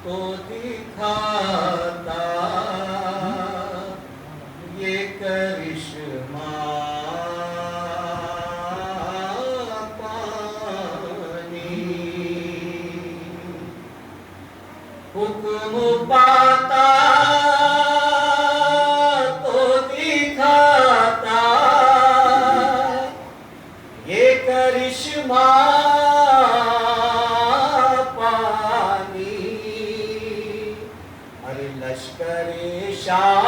تو دکھاتا یہ کرشمہ پانی، حکم پاتا تو دکھاتا یہ کرشمہ پانی، ارے لشکر شام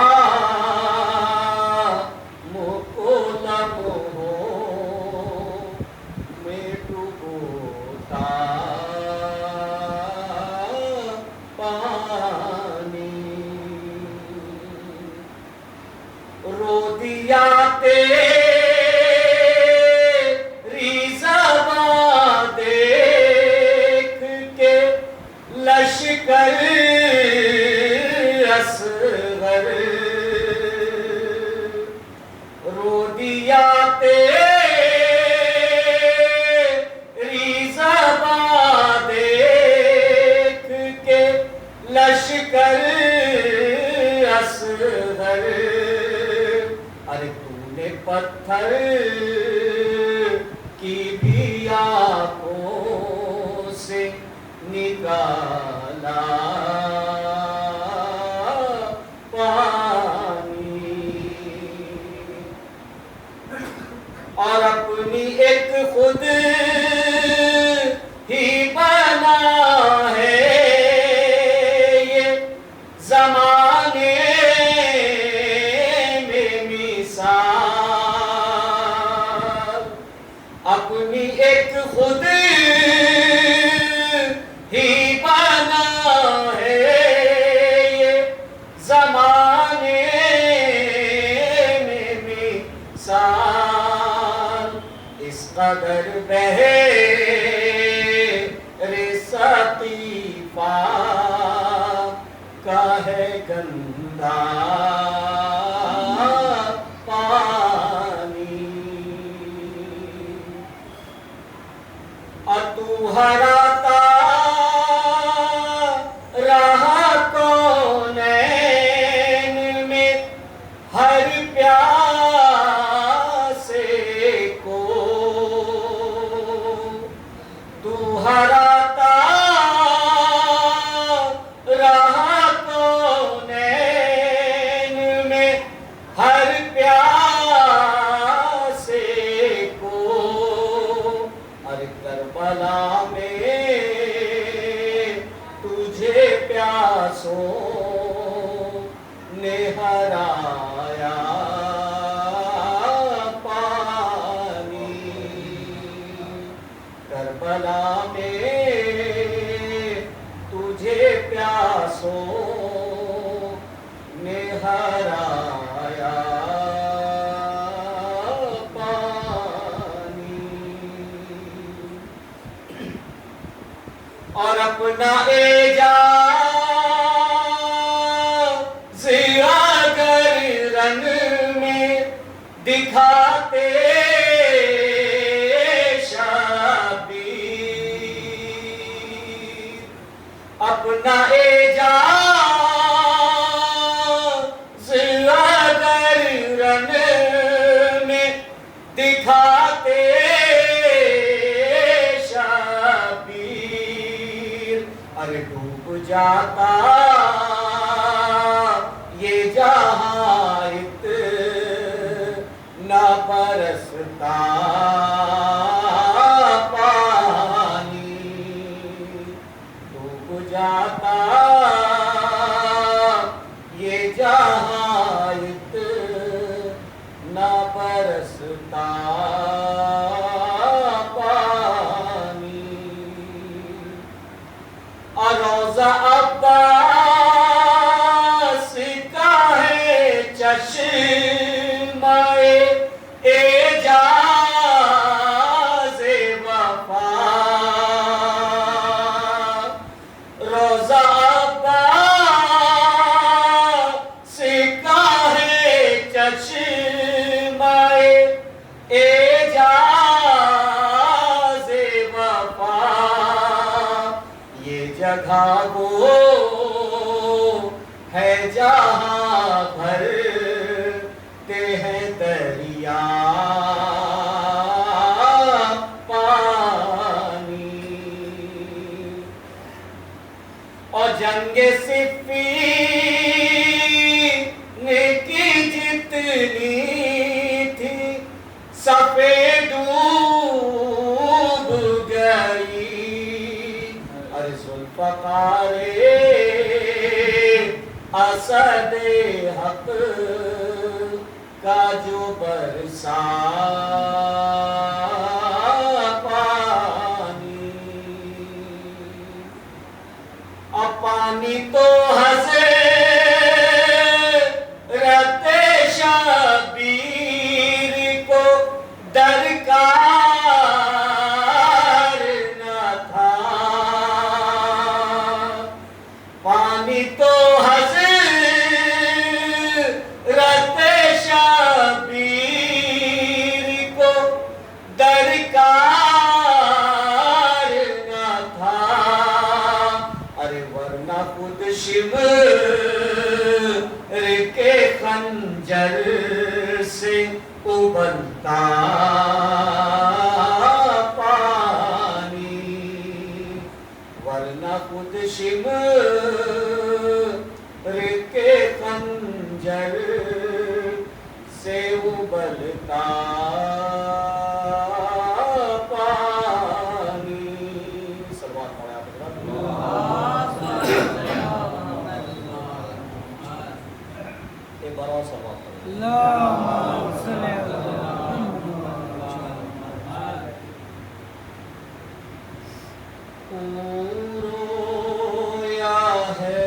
کو لبوں میں ڈبوتا پانی، رو دیا تیری زباں دیکھ کے لشکر اصغر، رو دیا تیری زباں دیکھ کے لشکر اصغر، ارے تو نے پتھر کی بھی آنکھوں سے نکالا پانی، اور اپنی ایک خود ہی بنا ہے یہ زمانے میں مثال، اپنی ایک خود ہی بنا ہے یہ زمانے میں مثال، اس قدر بحر ثقیفہ کا ہے گندا پانی، اور تو ہراتا رہا کونین میں ہر پیاسے کو، تو ہراتا رہا کونین میں ہر پیاسے کو، ارے کربلا میں تجھے پیاسوں نے ہرایا پانی، کربلا میں تجھے پیاسوں نے ہرایا پانی، اور اپنا اعجاز اگر رنگ میں دکھاتے شبیر، اپنا اعجاز اگر رنگ میں دکھاتے شبیر، ارے ڈوب جاتا یہ جہاں اتنا برستا پانی، ڈوب جاتا یہ جہاں اتنا برستا پانی، اور روضہ عباس کا ہے چشمہ اعجاز وفا، روضہ وہ ہے جہاں بھرتے ہیں دریا پانی، اور جنگ صفین کی جتنی تھی سفید ڈوب گئی، اور ذوالفقار اسد حق کا جو برسا پانی، اب پانی تو حضرت شبیر کو درکار نہ تھا، پانی تو حضرت شبیر کو درکار نہ تھا، ارے ورنہ خود شمر کے خنجر سے ابلتا پانی، ورنہ خود شمر کے خنجر سے ابلتا پانی۔ صلوات پڑھیں آپ حضرات۔ ایک بار اور صلوات پڑھیں۔ اللہم صلی اللہ رویا ہے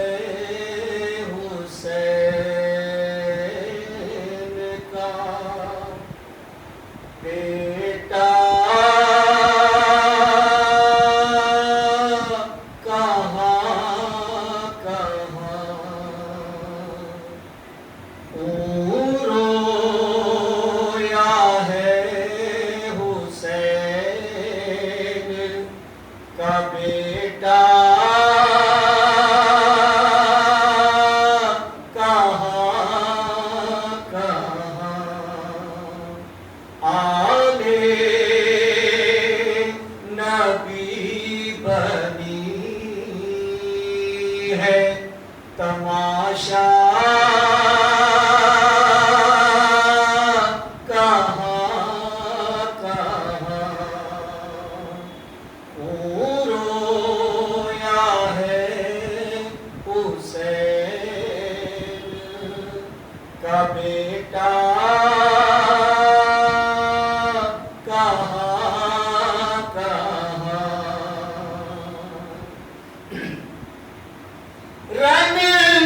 حسین کا بیٹا کہاں کہاں، رویا ہے حسین کا بیٹا کہاں کہاں، آلے نبی بنی ہے تماشا کا بیٹا کہاں کہاں، رن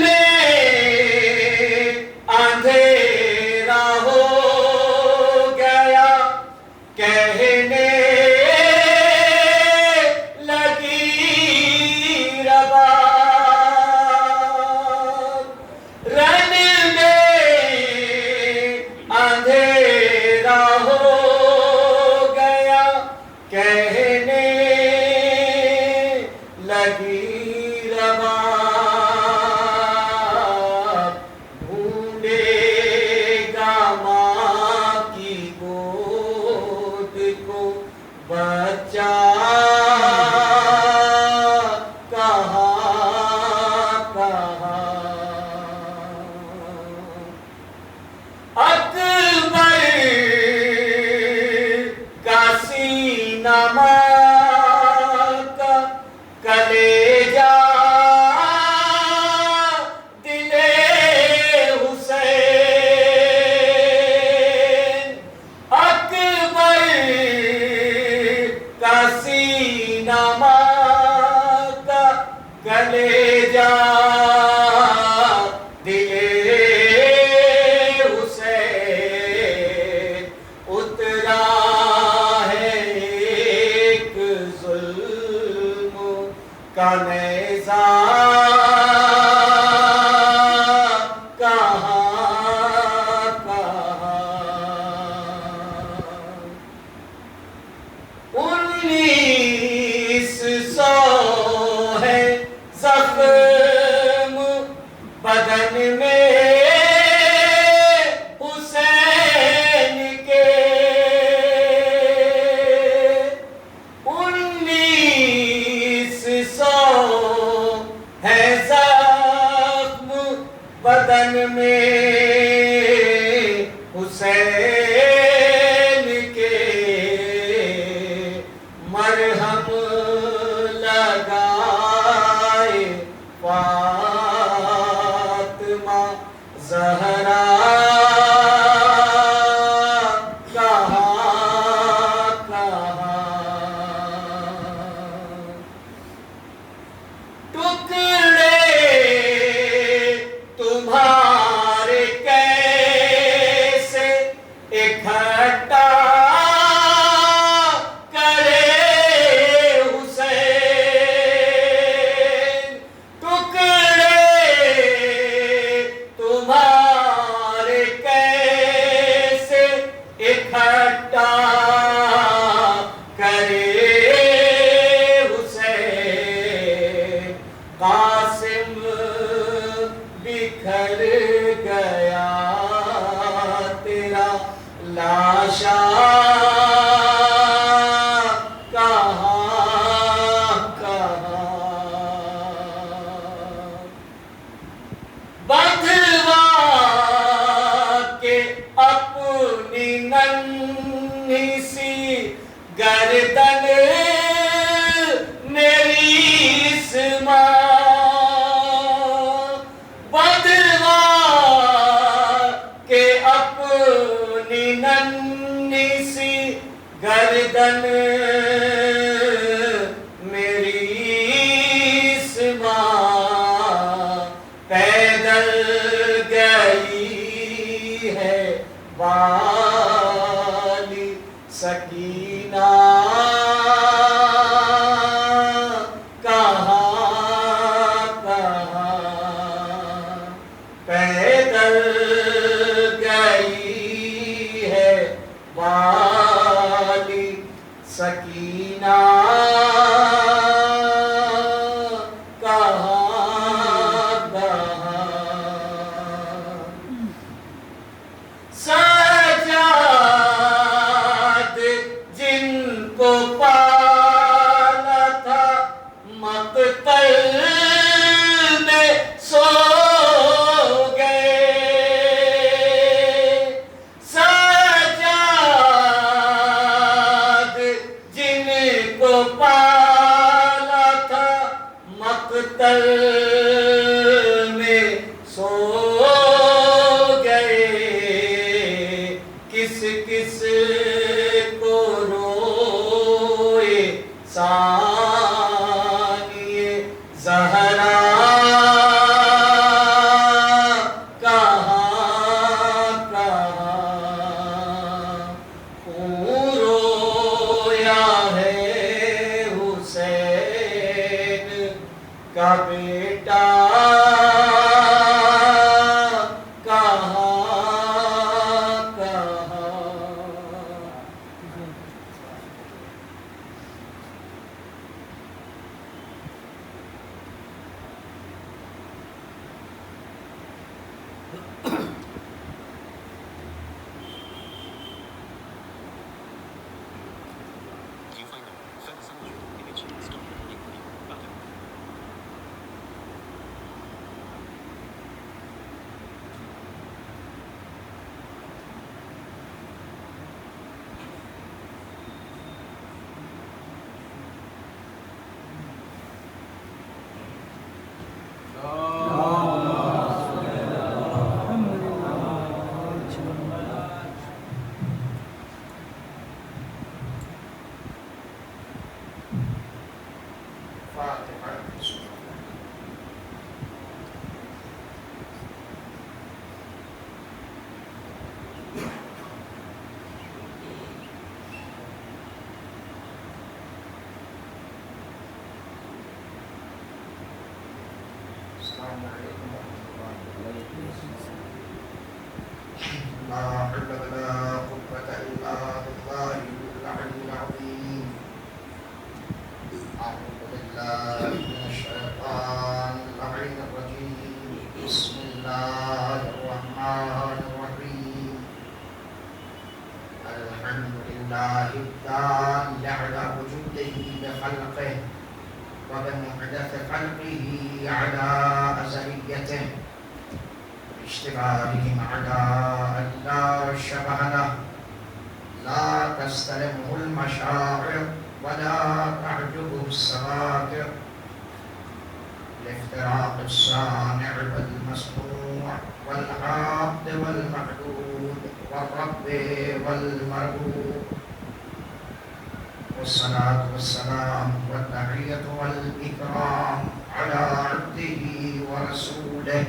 میں اندھیرا ہو گیا کہنے لگی رباب، رن اندھیرا ہو گیا کہنے لگی رباب، بدن میں حسین کے مرہم لگائے فاطمہ زہرا گردن میری بدوا کے اپنی ننھی سی گردن میری پیدل گئی ہے والی سکینہ پیدل گئی ہے والی سکینہ سجاد جن کو پالا تھا مقتل میں سو پالا تھا مقتل میں سو گئے کس کس کو روئے ثانیہ زہرا کا بیٹا لا حول ولا قوة إلا بالله العلي العظيم. أعوذ بالله من الشيطان اللعين الرجيم. بسم الله الرحمن الرحيم. الحمد لله الدال على وجوده بخلقه وبمحدث خلقه على أزليته اشتغالهم أعداء لا شبه له لا تستلمه المشاعر ولا تعجبه السواتر لافتراق الصانع والمصنوع والعبد والمعبود والرب والمربوب والصلاة والسلام والتحية والإكرام على عبده ورسوله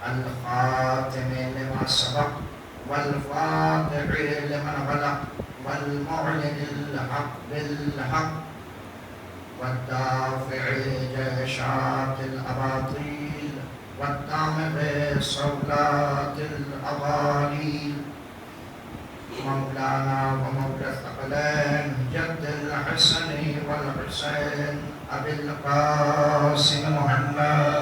الخاتم لما سبق والفاتح لمن غلق والمعلن الحق بالحق والدافع جيشات الأباطيل والدامغ صولات الأغاليل مولانا ومولى الثقلين جد الحسن والحسين أبي القاسم محمد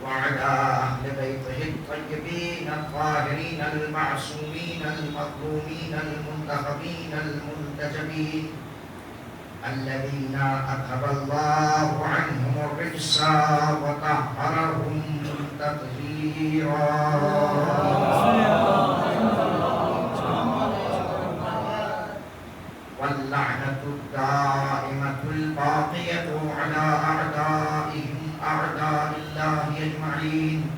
وعلى أهل بيته الطيبين الطاهرين المعصومين المظلومين المنتخبين المنتجبين الذين أذهب الله عنهم الرجس وطهرهم تطهيرا واللعنة الدائمة الباقية على أعدائهم أعداء الله أجمعين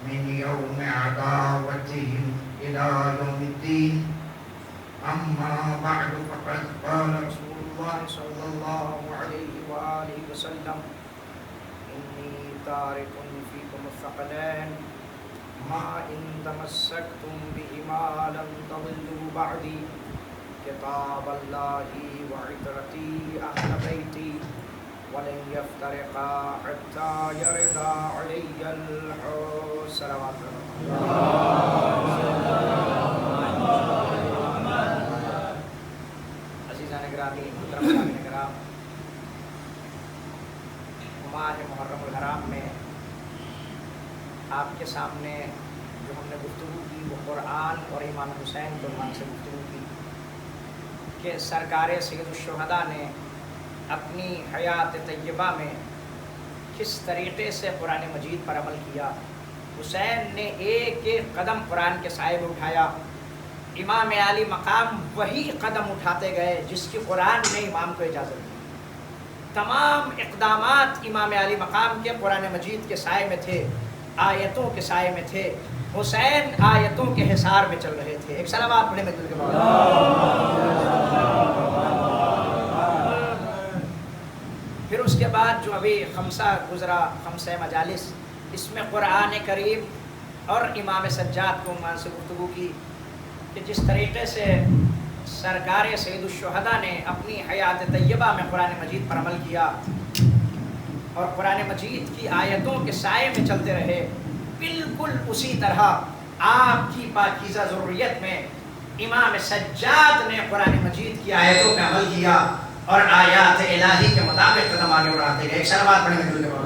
من يوم عداوتهم إلى يوم الدين أما بعد فقد قال رسول الله صلى الله عليه وآله وسلم إني تارك فيكم الثقلين ما إن تمسكتم بهما لن تضلوا بعدي كتاب الله وعترتي أهل بيتي ولن يفترقا حتى يرضى علي الحوض صلوات عزیزان گرامی محترم کرام ماہ محرم الحرام میں آپ کے سامنے جو ہم نے گفتگو کی وہ قرآن اور امام حسین کے عنوان سے گفتگو کی کہ سرکار سید الشہداء نے اپنی حیات طیبہ میں کس طریقے سے قرآن مجید پر عمل کیا. حسین نے ایک ایک قدم قرآن کے سائے میں اٹھایا. امام علی مقام وہی قدم اٹھاتے گئے جس کی قرآن نے امام کو اجازت دی. تمام اقدامات امام علی مقام کے قرآن مجید کے سائے میں تھے, آیتوں کے سائے میں تھے. حسین آیتوں کے حصار میں چل رہے تھے. ایک صلوات پڑھیں مجید کے بعد. پھر اس کے بعد جو ابھی خمسہ گزرا, خمسہ مجالس, اس میں قرآن کریم اور امام سجاد کو عنوان سے گفتگو کی کہ جس طریقے سے سرکار سید الشہداء نے اپنی حیات طیبہ میں قرآن مجید پر عمل کیا اور قرآن مجید کی آیتوں کے سائے میں چلتے رہے, بالکل اسی طرح آپ کی پاکیزہ ضروریت میں امام سجاد نے قرآن مجید کی آیتوں پہ عمل کیا اور آیات الہی کے مطابق قدم آگے بڑھاتے گئے. ایک صلوات پڑھیں مجید کے بعد.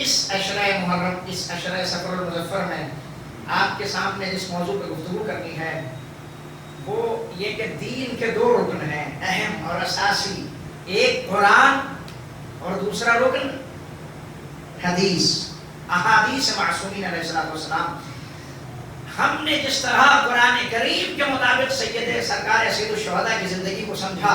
اس عشرہ محرم, اس عشرہ سفر المظفر میں آپ کے سامنے جس موضوع پہ گفتگو کرنی ہے وہ یہ کہ دین کے دو رکن ہیں اہم اور اساسی, ایک قرآن اور دوسرا رکن حدیث, احادیث معصومین علیہ السلام. ہم نے جس طرح قرآن کریم کے مطابق سید سرکار سید الشہداء کی زندگی کو سمجھا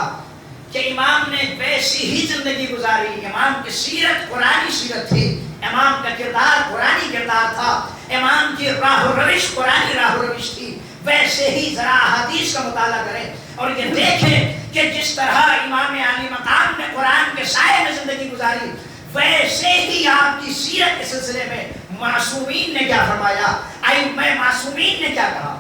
کہ امام نے ویسی ہی زندگی گزاری, امام کی سیرت قرآنی سیرت تھی, امام کا کردار قرآنی کردار تھا, امام کی راہ و روش قرآنی راہ و روش تھی, ویسے ہی ذرا حدیث کا مطالعہ کریں اور یہ دیکھیں کہ جس طرح امام علی مقام نے قرآن کے سائے میں زندگی گزاری ویسے ہی آپ کی سیرت کے سلسلے میں معصومین نے کیا فرمایا, ائمہ معصومین نے کیا کہا.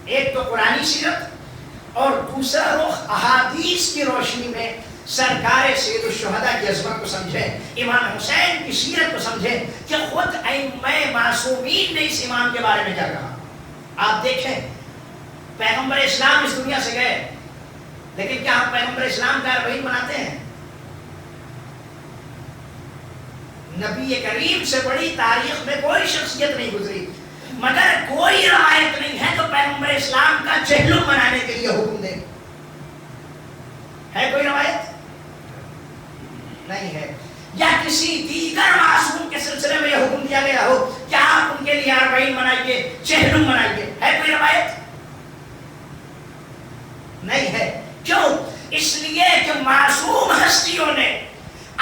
ایک تو قرآنی سیرت اور دوسرا رخ احادیث کی روشنی میں سرکار سید الشہداء کی عظمت کو سمجھیں, امام حسین کی سیرت کو سمجھیں کہ خود ائمہ معصومین نے اس امام کے بارے میں کیا کہا. آپ دیکھیں پیغمبر اسلام اس دنیا سے گئے, لیکن کیا ہم پیغمبر اسلام کا اربعین مناتے ہیں؟ نبی کریم سے بڑی تاریخ میں کوئی شخصیت نہیں گزری مگر کوئی روایت نہیں ہے تو پیغمبر اسلام کا چہلم بنانے کے لیے حکم دے. ہے کوئی روایت؟ نہیں ہے. یا کسی دیگر معصوم کے سلسلے میں یہ حکم دیا گیا ہو کہ آپ ان کے لیے 40 منائیے، چہلم منائیے. ہے کوئی روایت؟ نہیں ہے. کیوں؟ اس لیے کہ معصوم ہستیوں نے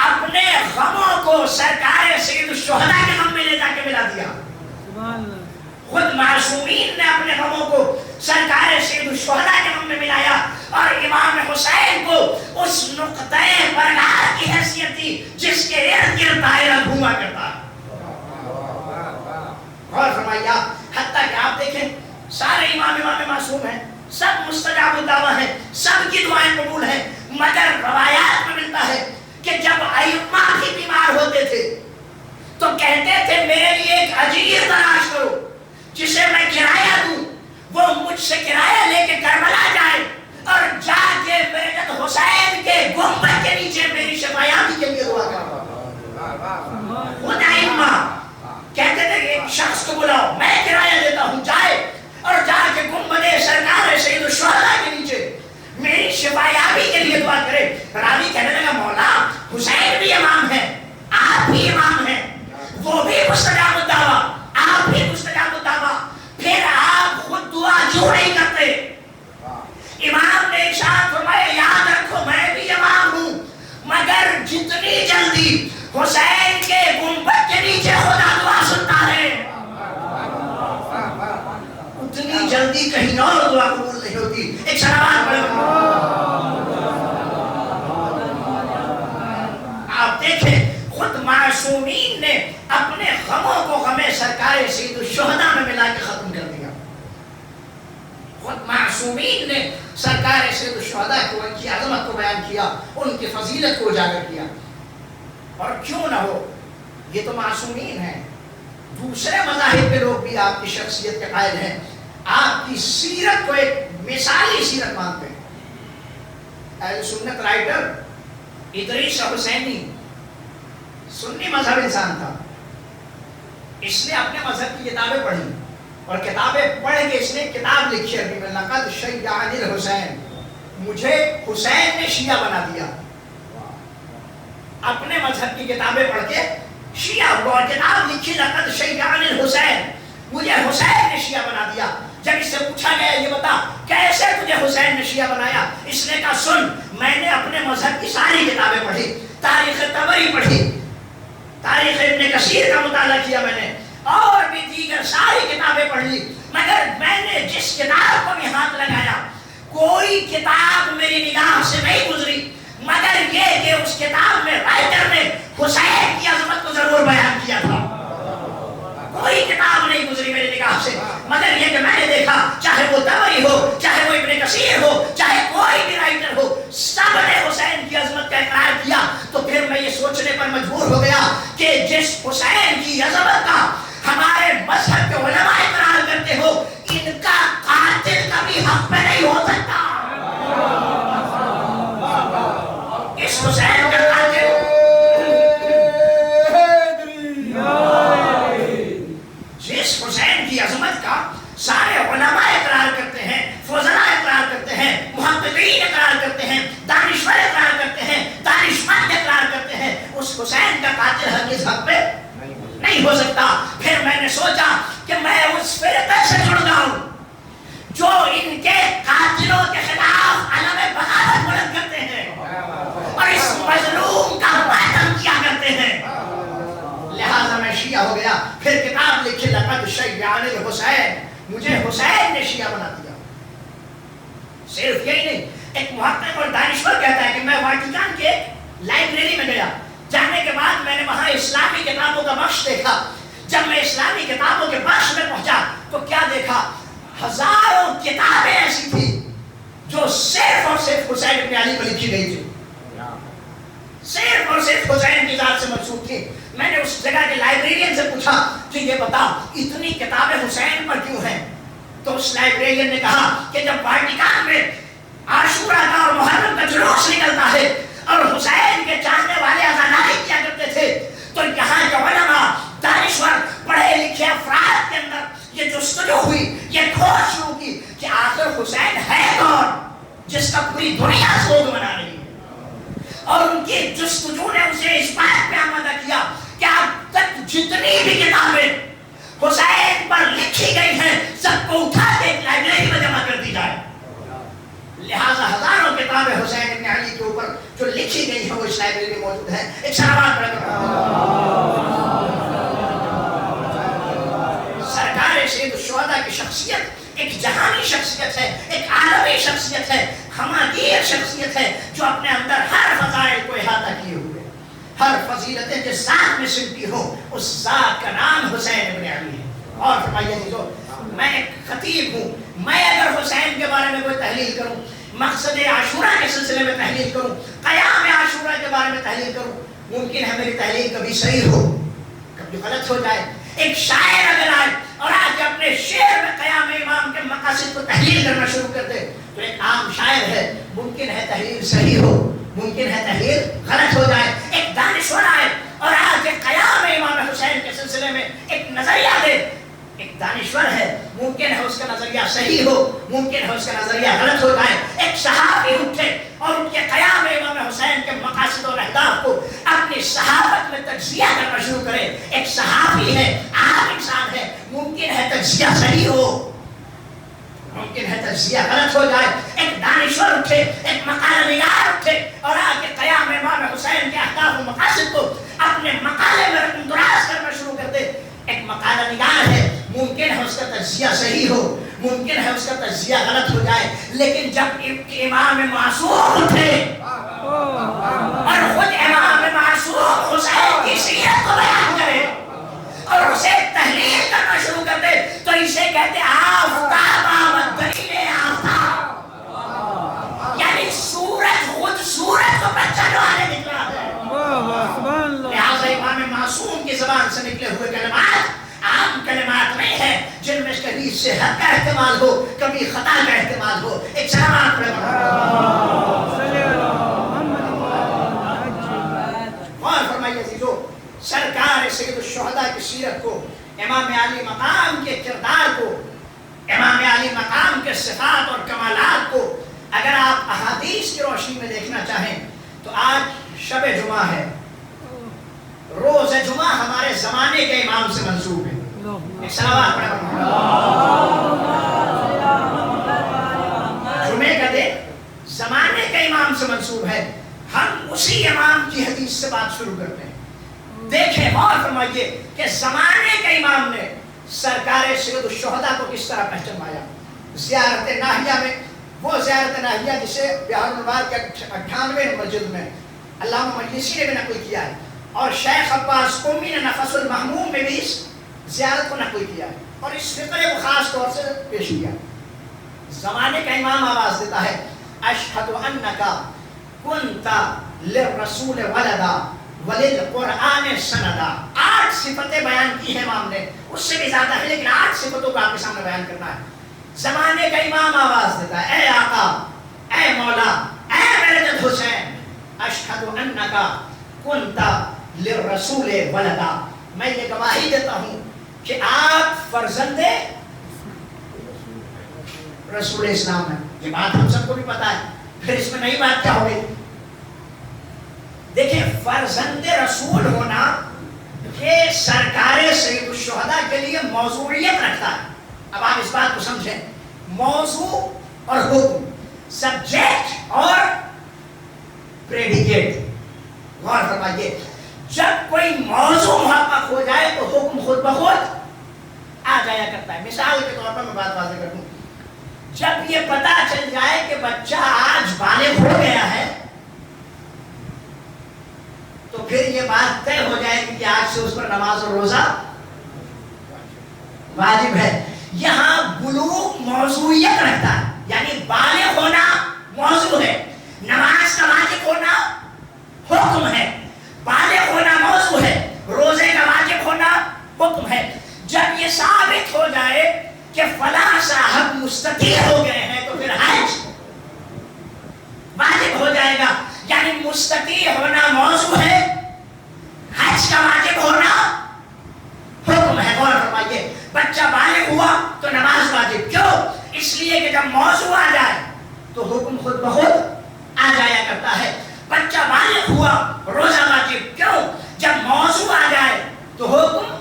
اپنے غموں کو سرکار سید الشہداء کے غم میں لے جا کے ملا دیا. خود معصومین نے اپنے غموں کو سرکار سید الشہداء کے غم میں ملایا اور امام حسین کو اس نقطۂ برقرار کی حیثیت دی جس کے ارد گرد دائرہ گھوما کرتا. غور فرمائیے. حتیٰ کہ آپ دیکھیں سارے امام معصوم ہیں، سب مستجاب الدعویٰ ہیں، سب کی دعائیں قبول ہیں، مگر روایات میں ملتا ہے کہ جب ائمہ بھی بیمار ہوتے تھے تو کہتے تھے میرے لیے ایک اجیر تلاش کرو جسے میں کرایہ دوں، وہ مجھ سے کرایہ لے کے کربلا جائے اور جا کے میرے جد حسین کے گنبد کے نیچے میری شفایابی کے لیے دعا کرو. خود ائمہ کہتے تھے کہ ایک شخص کو بلاؤ، میں کرایہ دیتا ہوں، جائے اور جا کے گنبد سرکار سید الشہداء کے نیچے میری شفایابی کے لیے دعا کرے. راوی کہنے لگا مولا حسین بھی امام ہے، آپ بھی امام ہیں، وہ بھی مستجاب الدعویٰ، آپ بھی مستجاب الدعویٰ، پھر آپ خود دعا کیوں نہیں کرتے؟ امام نے ارشاد فرمایا یاد رکھو میں بھی امام ہوں، مگر جتنی جلدی حسین کے گنبد کے نیچے خدا دعا سنتا ہے اتنی جلدی کہیں اور دعا قبول نہیں ہوتی. ایک صلوات پڑھو. آپ دیکھیں خود معصومین نے اپنے غموں کو غم سرکار سید الشہداء میں ملا کے ختم کر دیا. خود معصومین نے سرکار سید الشہداء کو، ان کی عظمت کو بیان کیا، ان کی فضیلت کو اجاگر کیا. اور کیوں نہ ہو، یہ تو معصومین ہیں، دوسرے مذاہب کے لوگ بھی آپ کی شخصیت کے قائل ہیں، آپ کی سیرت کو ایک مثالی سیرت مانتے ہیں. اہل سنت رائٹر ادریس حسینی سنی مذہب انسان تھا. اس نے اپنے مذہب کی کتابیں پڑھی اور کتابیں پڑھ کے اس نے کتاب لکھی عربی میں، لقد شیعانی الحسین، مجھے حسین نے شیعہ بنا دیا. اپنے مذہب کی کتابیں پڑھ کے شیعہ ہوا اور کتاب لکھی لقد شیعانی الحسین، مجھے حسین نے شیعہ بنا دیا. جب اس سے پوچھا گیا یہ بتا کیسے تجھے حسین نے شیعہ بنایا، اس نے کہا سن میں نے اپنے مذہب کی ساری کتابیں پڑھی، تاریخ طبری پڑھی، تاریخ ابن کثیر کا مطالعہ کیا میں نے، اور بھی دیگر ساری کتابیں پڑھ لی، مگر میں نے جس کتاب کو بھی ہاتھ لگایا کوئی کتاب میری نگاہ سے نہیں گزری مگر یہ کہ اس کتاب میں رائٹر نے حسین کی عظمت کو ضرور بیان کیا تھا. کوئی کتاب نہیں گزری میری نگاہ سے مگر یہ کہ میں نے دیکھا چاہے وہ طبری ہو، چاہے وہ ابن کثیر ہو، چاہے کوئی بھی رائٹر ہو، سب نے حسین کی عظمت کا اقرار کیا. تو پھر میں یہ سوچنے پر مجبور ہو گیا کہ جس حسین کی عظمت کا ہمارے مذہب کے علماء اقرار کرتے ہو، ان کا قاتل کبھی حق میں نہیں ہو سکتا. اس حسین کا قاتل جس حسین کی عظمت کا سارے علماء اقرار کرتے ہیں، فضلاء اقرار کرتے ہیں، محققین اقرار کرتے ہیں، دانشور اقرار کرتے ہیں، دانشمند اقرار کرتے ہیں، اس حسین کا قاتل ہرگز حق پہ نہیں ہو سکتا. پھر میں نے سوچا کہ میں اس فرقے سے جڑ جاؤں جو ان کے قاتلوں کے خلاف علم بغاوت بلند کرتے ہیں اور اس مظلوم کا ماتم کیا کرتے ہیں. لہذا میں شیعہ ہو گیا. پھر کتاب لکھی لقد شیعانی الحسین، مجھے حسین نے شیعہ بنا دیا. صرف یہی نہیں، ایک محقق اور دانشور کہتا ہے کہ میں واٹیکان کے لائبریری میں گیا، جانے کے بعد میں نے وہاں اسلامی کتابوں کا بخش دیکھا. جب میں اسلامی کتابوں کے بخش میں پہنچا تو کیا دیکھا، ہزاروں کتابیں ایسی تھی جو صرف اور صرف حسین ابن علی پر لکھی گئی تھی، صرف اور صرف حسین کی ذات سے منسوب تھی. میں نے اس جگہ کے لائبریرین سے پوچھا کہ یہ بتا اتنی کتابیں حسین پر کیوں ہیں؟ تو اس لائبریرین نے کہا کہ جب واٹیکان میں عاشورہ کا اور محرم کا جلوس نکلتا ہے اور حسین کے چاہنے والے اذانیں کیا کرتے تھے تو یہاں کے علماء دانشور پڑھے لکھے افراد کے اندر یہ جستجو ہوئی، یہ کھوج شروع کی کہ آخر حسین ہے کون جس کا پوری دنیا سوگ منا رہی ہے. اور ان کی جستجو نے اسے اس بات پہ آمادہ کیا کہ اب تک جتنی بھی کتابیں حسین پر لکھی گئی ہیں سب کو اٹھا کے ایک لائبریری میں جمع کر دی جائے. لہذا ہزاروں کتابیں حسین ابن علی کے اوپر جو لکھی گئی ہیں وہ اس لائبریری میں موجود ہیں. ایک سلامات پڑھ کر سرکار سید الشہداء کی شخصیت ایک جہانی شخصیت ہے، ایک عالمی شخصیت ہے، ہماگیر شخصیت ہے جو اپنے اندر ہر فضائل کو احاطہ کیے ہوئے، ہر فضیلتیں جس ذات میں سمٹی ہو اس ذات کا نام حسین ابن علی ہے. اور فرمائیے جو میں ایک خطیب ہوں، میں اگر حسین کے بارے میں کوئی تحلیل کروں، مقصد عاشورہ کے سلسلے میں تحلیل کروں، قیام عاشورہ کے بارے میں تحلیل کروں، ممکن ہے میری تحلیل کبھی صحیح ہو کبھی غلط ہو جائے. ایک شاعر اگر آئے اور آج اپنے شعر میں قیام امام کے مقاصد کو تحلیل کرنا شروع کر دے تو ایک عام شاعر ہے، ممکن ہے تحلیل صحیح ہو ممکن ہے تحلیل غلط ہو جائے. ایک دانشور آئے اور آج ایک قیام امام حسین کے سلسلے میں ایک نظریہ دے، ایک دانشور ہے، ممکن ہے اس کا نظریہ صحیح ہو ممکن ہے اس کا نظریہ غلط ہو جائے. ایک صحابی اٹھے اور ان کے قیام امام حسین کے مقاصد اور اہداف کو اپنی صحابت میں تجزیہ کرنا شروع کرے. ایک صحابی ہے، عام انسان ہے، ممکن ہے تجزیہ صحیح ہو ممکن ہے تجزیہ غلط ہو جائے. ایک دانشور اٹھے، ایک مقالہ نگار اٹھے اور آ کے قیام امام حسین کے اہداف و مقاصد کو اپنے مقالے میں اندراج کرنا شروع کر دے. ایک مقالہ نگار ہے، ممکن ہے اس کا تجزیہ صحیح ہو ممکن ہے اس کا تجزیہ غلط ہو جائے، لیکن جب امام معصوم اٹھے اور خود امام معصوم حسین کی سیرت کو بیان کرے اور اسے تحلیل کرنا شروع کر دے تو اسے کہتے آفتاب آمد دلیل آفتاب، یعنی سورج خود سورج کو بچہ جو آنے نکلا ہے. لہذا امام معصوم کی زبان سے نکلے ہوئے کلمات عام کلمات نہیں ہیں جن میں کبھی صحت کا احتمال ہو کبھی خطا کا احتمال ہو. ایک سلامات اور فرمائیے عزیزو، سرکار سید الشہداء کی سیرت کو، امام علی مقام کے کردار کو، امام علی مقام کے صفات اور کمالات کو اگر آپ احادیث کی روشنی میں دیکھنا چاہیں تو آج شب جمعہ ہے، روز جمعہ ہمارے زمانے کے امام سے منسوب ہے. ایک سلام جمعے کا دن زمانے کے امام سے منسوب ہے، ہم اسی امام کی حدیث سے بات شروع کرتے ہیں. دیکھیں غور فرمائیے کہ زمانے کے امام نے سرکار سید الشہداء کو کس طرح پہچانوایا. زیارت ناہیہ میں، وہ زیارت ناہیہ جسے بہار الانوار کے 98 مسجد میں علامہ مجلسی نے بھی نقل کیا ہے اور شیخ عباس قومی نے نفس المحموم میں بھی اس زیارت کو نقل کیا ہے اور اس فقرے کو خاص طور سے پیش کیا. زمانے کا امام آواز دیتا ہے اشہد انکا کنتا للرسول ولدا وللقرآن سندا. 8 صفتیں بیان کی ہیں امام نے، اس سے بھی زیادہ ہے لیکن 8 صفتوں کو آپ کے سامنے بیان کرنا ہے. زمانے کا امام آواز دیتا ہے اے آقا، اے مولا، اے میرے جد حسین، اشہد انکا کنتا للرسول ولدا، میں یہ گواہی دیتا ہوں کہ آپ فرزند رسول اسلام ہیں. یہ بات ہم سب کو بھی پتا ہے، پھر اس میں نئی بات کیا ہو گئی. دیکھیں فرزند رسول ہونا یہ سرکار سید الشہداء کے لیے موضوعیت رکھتا ہے. اب آپ اس بات کو سمجھیں، موضوع اور حکم، سبجیکٹ اور پریڈیکیٹ. غور فرمائیے، جب کوئی موضوع محقق ہو جائے تو حکم خود بخود آ جایا کرتا ہے. مثال کے طور پر میں بات واضح کر دوں، جب یہ پتا چل جائے کہ بچہ آج بالغ ہو گیا ہے تو پھر یہ بات طے ہو جائے کہ آج سے اس پر نماز اور روزہ واجب ہے. یہاں بلوغ موضوعیت رکھتا ہے، یعنی بالغ ہونا موضوع ہے، نماز کا واجب ہونا حکم ہے، بالغ ہونا موضوع ہے، روزے کا واجب ہونا حکم ہے. جب یہ ثابت ہو جائے کہ فلاں صاحب مستطیع ہو گئے ہیں تو پھر حج واجب ہو جائے گا. یعنی مستطیع ہونا موضوع ہے، حج کا واجب ہونا حکم ہے. غور فرمائیے، بچہ بالغ ہوا موضوع آ جائے تو حکم خود بخود آ جایا کرتا ہے. بچہ بالغ ہوا روزہ واجب. کیوں؟ جب موضوع آ جائے تو حکم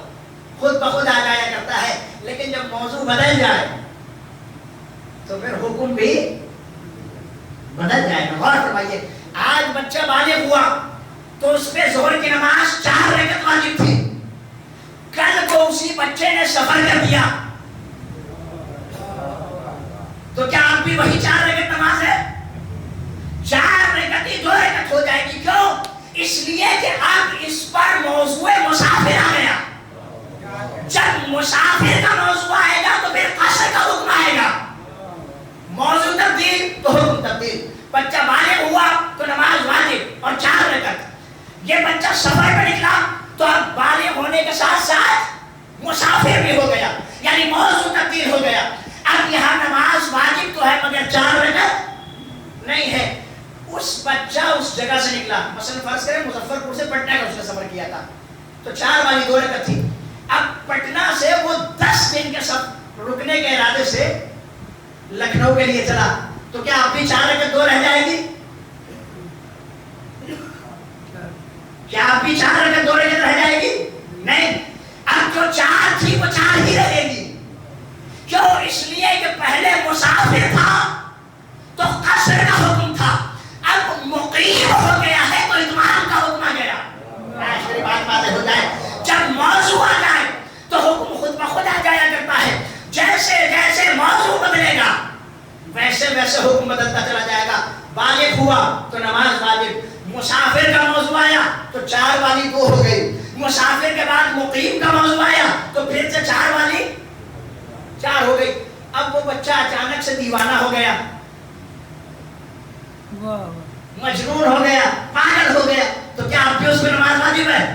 خود بخود آ جایا کرتا ہے. لیکن جب موضوع بدل جائے تو پھر حکم بھی بدل جائے گا. غور فرمائیے, آج بچہ بالغ ہوا تو اس پہ ظہر کی نماز 4 رکعت واجب تھی. کل کو اسی بچے نے سفر کر دیا تو کیا آپ بھی وہی 4 رکعت نماز ہے؟ 4 رکعت ہی 2 رکعت ہو جائے گی. کیوں؟ اس لیے کہ اب اس پر موضوع مسافر آ گیا. جب مسافر کا موضوع آئے گا تو پھر قصر کا حکم آئے گا. موضوع تبدیل تو حکم تبدیل. بچہ بالغ ہوا تو نماز واجب اور 4 رکعت. یہ بچہ سفر پر نکلا تو اب بالغ ہونے کے ساتھ ساتھ مسافر بھی ہو گیا, یعنی موضوع تبدیل ہو گیا. اب یہاں نماز واجب تو ہے مگر 4 رکعت نہیں ہے. اس بچہ اس جگہ سے نکلا, مثلا فرض کریں مظفر پور سے پٹنہ کا اس نے سفر کیا تھا تو 4 والی 2 رکعت تھی. اب پٹنہ سے وہ 10 دن کے سفر رکنے کے ارادے سے لکھنؤ کے لیے چلا تو کیا اب بھی 4 رکعت 2 رہ جائے گی؟ کیا اب بھی 4 رکعت 2 رکعت رہ جائے گی؟ نہیں. اب جو 4 تھی وہ 4 ہی رہے گی. کیوں؟ اس لیے کہ پہلے مسافر تھا تو قصر کا حکم تھا, اب مقیم ہو گیا ہے تو اتمام کا حکم آ گیا. میری بات واضح ہو جائے, جب موضوع آ جائے تو حکم خود بخود آ جایا کرتا ہے. جیسے جیسے موضوع بدلے گا ویسے ویسے حکم بدلتا چلا جائے گا. بالغ ہوا تو نماز واجب, مسافر کا موضوع آیا تو 4 والی 2 ہو گئی, مسافر کے بعد مقیم کا موضوع آیا تو پھر سے 4 والی 4 ہو گئی. اب وہ بچہ اچانک سے دیوانہ ہو گیا, مجنون ہو گیا, پاگل ہو گیا تو کیا اب بھی اس میں نماز واجب ہے؟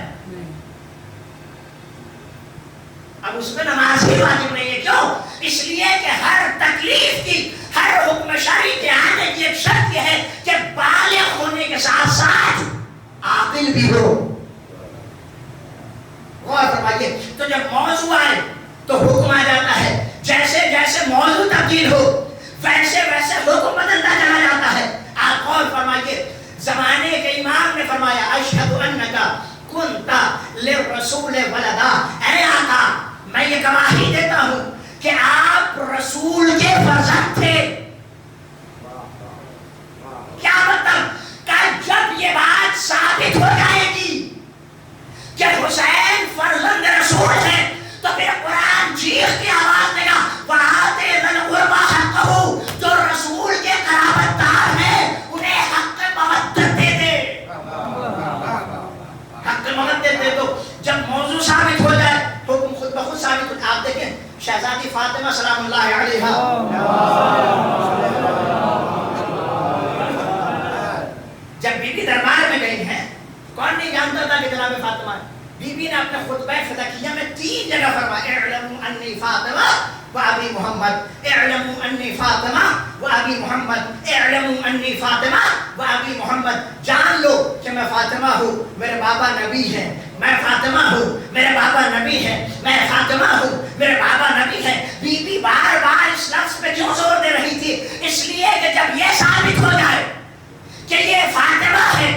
اب اس میں نماز ہی واجب نہیں ہے. کیوں؟ اس لیے کہ ہر تکلیف کی, ہر حکم شرعی کے آنے کی ایک شرط یہ ہے کہ بالغ ہونے کے ساتھ ساتھ عاقل بھی ہو. غور فرمائیے, تو جب موضوع آئے تو حکم آ جاتا ہے. جیسے جیسے موضوع تبدیل ہو ویسے ویسے حکم بدلتا چلا جاتا ہے. آپ غور فرمائیے, زمانے کے امام نے فرمایا اشہد انکا کنتا للرسول ولدا. اے آقا میں یہ گواہی دیتا ہوں کہ آپ رسول کے فرزند تھے. کیا مطلب؟ کہ جب یہ بات ثابت ہو جائے گی کہ حسین فرزند رسول ہے تو پھر قرآن چیخ کی آواز دے گا وَآتِ ذَا الْقُرْبَىٰ حَقَّهُ. جو رسول کے قرابت دار ہیں انہیں حق مودت دے دے, حق مودت دے دو. جب موضوع ثابت ہو جائے حکم خود بخود ثابت ہو. آپ دیکھیں شہزادی فاطمہ سلام اللہ علیہا جب بی بی دربار میں گئی ہیں, کون نہیں جانتا تھا کہ جناب فاطمہ. بی بی نے اپنے خطبہ فدکیہ میں 3 جگہ فرمایا اعلموا انی فاطمہ و ابی محمد, اعلموا انی فاطمہ و ابی محمد, اعلموا انی فاطمہ و ابی محمد. جان لو کہ میں فاطمہ ہوں, میرے بابا نبی ہیں. میں فاطمہ ہوں, میرے بابا نبی ہیں. میں فاطمہ ہوں, میرے بابا نبی ہیں. بی بی بار بار اس لفظ پہ کیوں زور دے رہی تھی؟ اس لیے کہ جب یہ ثابت ہو جائے کہ یہ فاطمہ ہے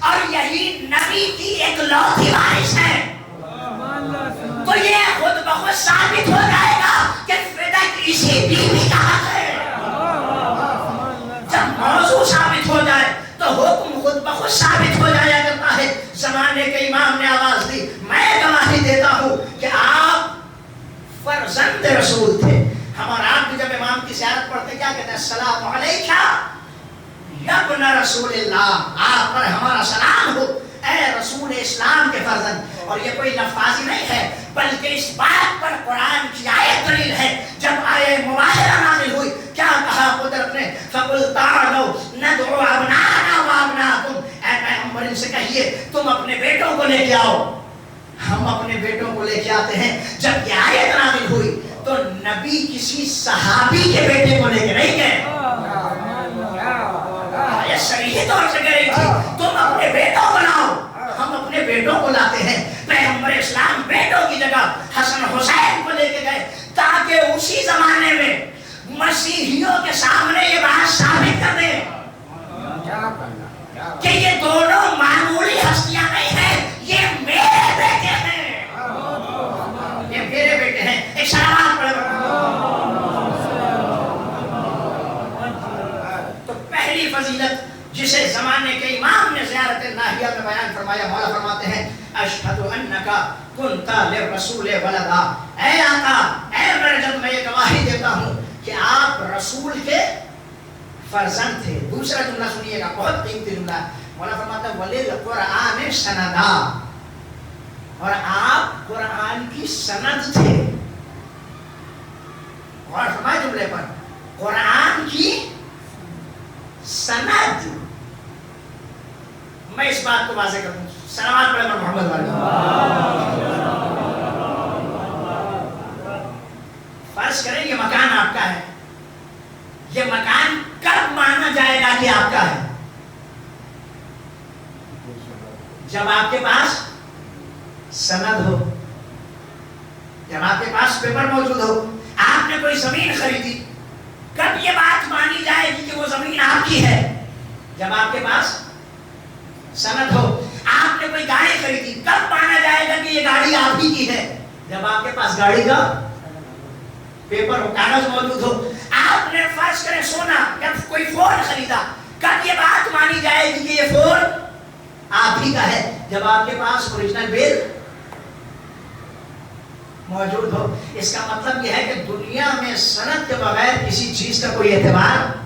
اور یہی نبی کی ایک لوتی وارث ہے تو یہ خود بخود ثابت ہو جائے گا کہ فدک اسی بیوی کا حق ہے. جب موضوع ثابت ہو جائے تو حکم خود بخود ثابت ہو جایا کرتا ہے. زمانے کے امام نے آواز دی, میں گواہی دیتا ہوں کہ آپ فرزند رسول تھے. ہم اور آپ بھی جب امام کی زیارت پڑھتے کیا کہتے ہیں؟ السلام علیکہ یا ابن رسول اللہ, آپ پر ہمارا سلام ہو اے رسول اسلام کے فرزند. اور یہ کوئی لفظی نہیں ہے بلکہ اس بات پر قرآن کی آیت دلیل ہے. جب آیہ مباہرہ نازل ہوئی کیا کہا قدرت نے؟ فَقُلْ تَعَالَوْا نَدْعُ أَبْنَاءَنَا وَأَبْنَاءَكُمْ. اے پیغمبر ان سے کہیے تم اپنے بیٹوں کو لے کے آؤ, ہم اپنے بیٹوں کو لے کے آتے ہیں. جب یہ آیت نازل ہوئی تو نبی کسی صحابی کے بیٹے کو لے کے نہیں گئے, یہ صریح طور سے کہہ رہی تھی تم اپنے بیٹوں کو لاؤ, ہم اپنے بیٹوں کو لاتے ہیں. پیغمبر اسلام بیٹوں کی جگہ حسن حسین کو لے کے گئے تاکہ اسی زمانے میں مسیحیوں یہودیوں کے سامنے یہ بات ثابت کر دے کہ یہ دونوں معمولی ہستیاں نہیں ہیں، یہ میرے بیٹے ہیں، یہ میرے بیٹے ہیں. ایک سلام پڑھے. تو پہلی فضیلت جسے زمانے کے امام نے زیارت ناحیہ میں بیان فرمایا، مولا فرماتے ہیں اشہد انکا کنت للرسول ولدا. اے آقا، اے میرے جب میں یہ گواہی دیتا ہوں کہ آپ رسول کے فرزند تھے. دوسرا جملہ سنیے گا، بہت قیمتی جملہ. مولا فرماتا ہے وللقرآن سندا، اور آپ قرآن کی سند تھے. اور فرمائے جملے پر، قرآن کی سند. میں اس بات کو واضح کروں. سلامات پڑھے محمد والے. فرض کریں یہ مکان آپ کا ہے، یہ مکان کب مانا جائے گا کہ آپ کا ہے؟ جب آپ کے پاس سند ہو، جب آپ کے پاس پیپر موجود ہو. آپ نے کوئی زمین خریدی، کب یہ بات مانی جائے گی کہ وہ زمین آپ کی ہے؟ جب آپ کے پاس سند ہو. آپ نے کوئی گاڑی خریدی، کب مانا جائے گا کہ یہ گاڑی آپ ہی کی ہے؟ جب آپ کے پاس گاڑی کا پیپر ہو، کاغذ موجود ہو. آپ نے فرض کریں سونا، جب کوئی فون خریدا، کب یہ بات مانی جائے گی کہ یہ فون آپ ہی کا ہے؟ جب آپ کے پاس اوریجنل بل موجود ہو. اس کا مطلب یہ ہے کہ دنیا میں سند کے بغیر کسی چیز کا کوئی اعتبار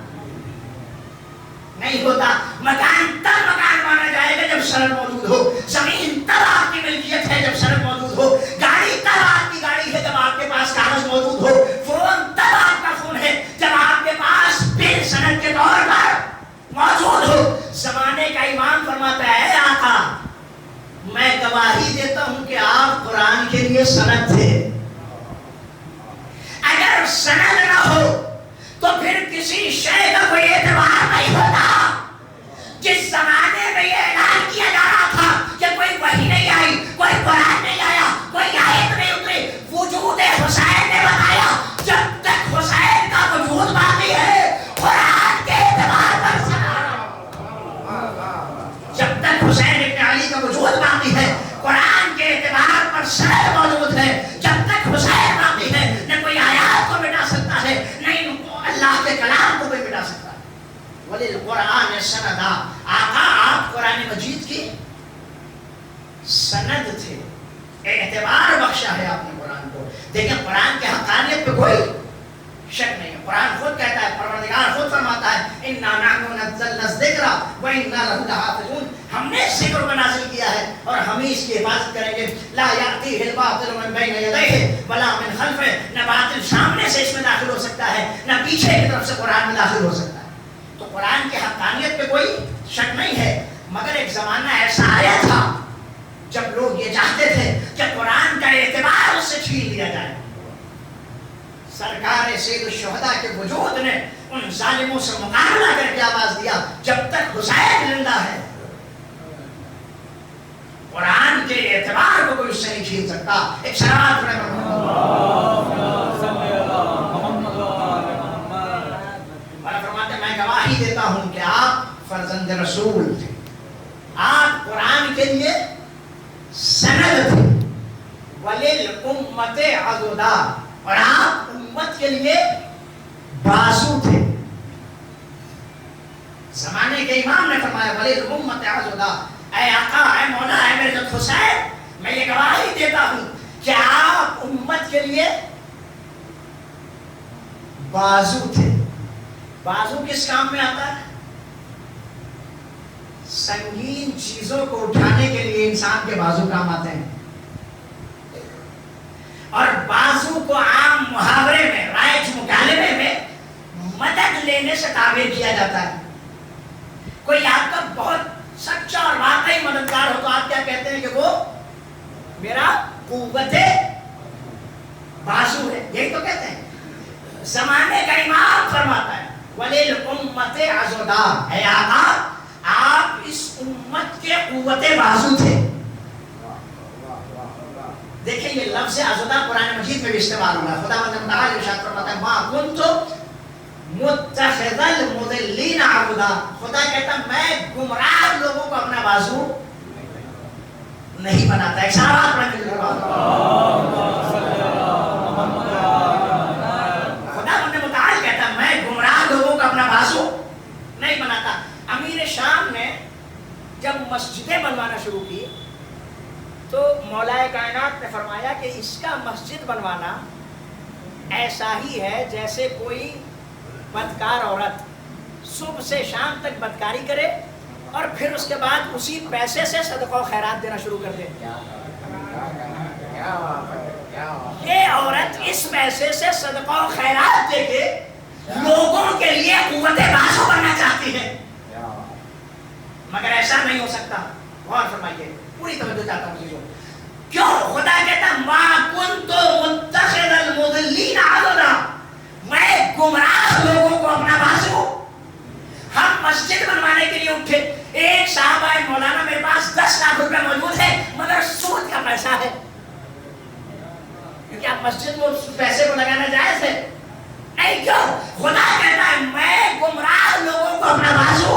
نہیں ہوتا. مکان تب مکان مانا جائے گا جب سند موجود ہو. زمین تب آپ کی ملکیت ہے جب سند موجود ہو. گاڑی تب آپ کی گاڑی ہے جب آپ کے پاس کاغذ موجود ہو. فون تب آپ کا فون ہے جب آپ کے پاس بل سند کے طور پر موجود ہو. زمانے کا امام فرماتا ہے آقا میں گواہی دیتا ہوں کہ آپ قرآن کے لیے سند تھے. اگر سند نہ ہو تو پھر کسی شے کا کوئی اعتبار نہیں ہوتا. جس زمانے میں یہ اعلان کیا جا رہا تھا کہ کوئی وحی نہیں آئی، کوئی قرآن نہیں آیا، کوئی آیت نہیں اتری، وجود حسین نے بتایا جب تک حسین کا وجود باقی ہے قرآن کے اعتبار پر جب تک حسین ابن علی کا وجود باقی ہے قرآن کے اعتبار پر سند موجود ہے. جب تک حسین باقی ہے نہ کوئی آیات کو مٹا سکتا ہے، نہیں اللہ کے کلام کو بھی مٹا سکتا ہے. وَلِلْقُرْآنِ سَنَدًا. آقا آپ قرآن مجید کی سند تھے، اعتبار بخشا ہے آپ نے قرآن کو. دیکھیں قرآن کے حقانیت پہ کوئی شک نہیں ہے. قرآن خود کہتا ہے، پروردگار خود فرماتا ہے اِنَّا نَحْنُ نَزَّلْنَا الذِّكْرَ وَإِنَّا لَهُ لَحَافِظُونَ. ہم نے ذکر کو نازل کیا ہے اور ہم ہی اس کی حفاظت کریں گے. لا یأتیہ الباطل من بین یدیہ ولا من خلفہ. نہ باطل سامنے سے اس میں داخل ہو سکتا ہے نہ پیچھے کی طرف سے قرآن میں داخل ہو سکتا ہے. تو قرآن کی حقانیت پہ کوئی شک نہیں ہے. مگر ایک زمانہ ایسا آیا تھا جب لوگ یہ چاہتے تھے کہ قرآن کا اعتبار اس سے چھین لیا جائے. سرکار سید الشہداء کے وجود نے ان ظالموں سے مقابلہ کر کے آواز دیا جب تک حسین زندہ ہے قرآن کے اعتبار کو کوئی اس سے نہیں چھین سکتا. ایک شراب فرماتے میں گواہی دیتا ہوں کہ آپ فرزند رسول تھے، آپ قرآن کے لیے سند تھے. وَلِلْأُمَّةِ عَضُدًا. اور آپ امت کے لیے بازو تھے. زمانے کے امام نے فرمایا وَلِلْأُمَّةِ عَضُدًا. اے آقا، اے مولا، اے میرے جد حسین، میں یہ گواہی دیتا ہوں کہ آپ امت کے لیے بازو تھے. بازو کس کام میں آتا ہے؟ سنگین چیزوں کو اٹھانے کے لیے انسان کے بازو کام آتے ہیں. اور بازو کو عام محاورے میں، رائج مکالمے میں مدد لینے سے تعبیر کیا جاتا ہے. کوئی آپ کا بہت سچا اور واقعی مددگار ہو تو آپ کیا کہتے ہیں کہ وہ میرا قوت بازو ہے، یہی تو کہتے ہیں. زمانے کا امام فرماتا ہے وَلِلْأُمَّةِ عَضُدًا. اے آقا آپ اس امت کے قوت بازو تھے. دیکھیں یہ لفظ عضدہ قرآن مجید میں بھی استعمال ہوا ہے. خدا متعال ارشاد فرماتا ہے ما کنت متخذ المضلین عبدا، خدا کہتا میں گمراہ لوگوں کو اپنا بازو نہیں بناتا. ایک سارا پڑھنے کے لیے خدا اپنے متعال کہتا میں گمراہ لوگوں کو اپنا بازو نہیں بناتا. امیر شام نے جب مسجدیں بنوانا شروع کی تو مولا کائنات نے فرمایا کہ اس کا مسجد بنوانا ایسا ہی ہے جیسے کوئی بدکار عورت صبح سے شام تک بدکاری کرے اور پھر اس کے بعد اسی پیسے سے صدقہ و خیرات دینا شروع کر دے. یہ عورت اس پیسے سے صدقہ و خیرات دے کے لوگوں کے لیے قوت بازو بننا چاہتی ہے، مگر ایسا نہیں ہو سکتا. غور فرمائیے، پوری توجہ چاہتا ہوں چیزوں. کیوں؟ خدا کہتا ما کنت متخذ المضلین عضدا، میں گمراہ لوگوں کو اپنا بازو. ہم مسجد بنوانے کے لیے اٹھے، ایک صاحب آئے، مولانا میرے پاس 10 لاکھ روپے موجود ہے مگر سود کا پیسہ ہے. کیا مسجد میں اس پیسے کو لگانا جائز ہے؟ نہیں. کیوں؟ خدا کہتا ہے میں گمراہ لوگوں کو اپنا بازو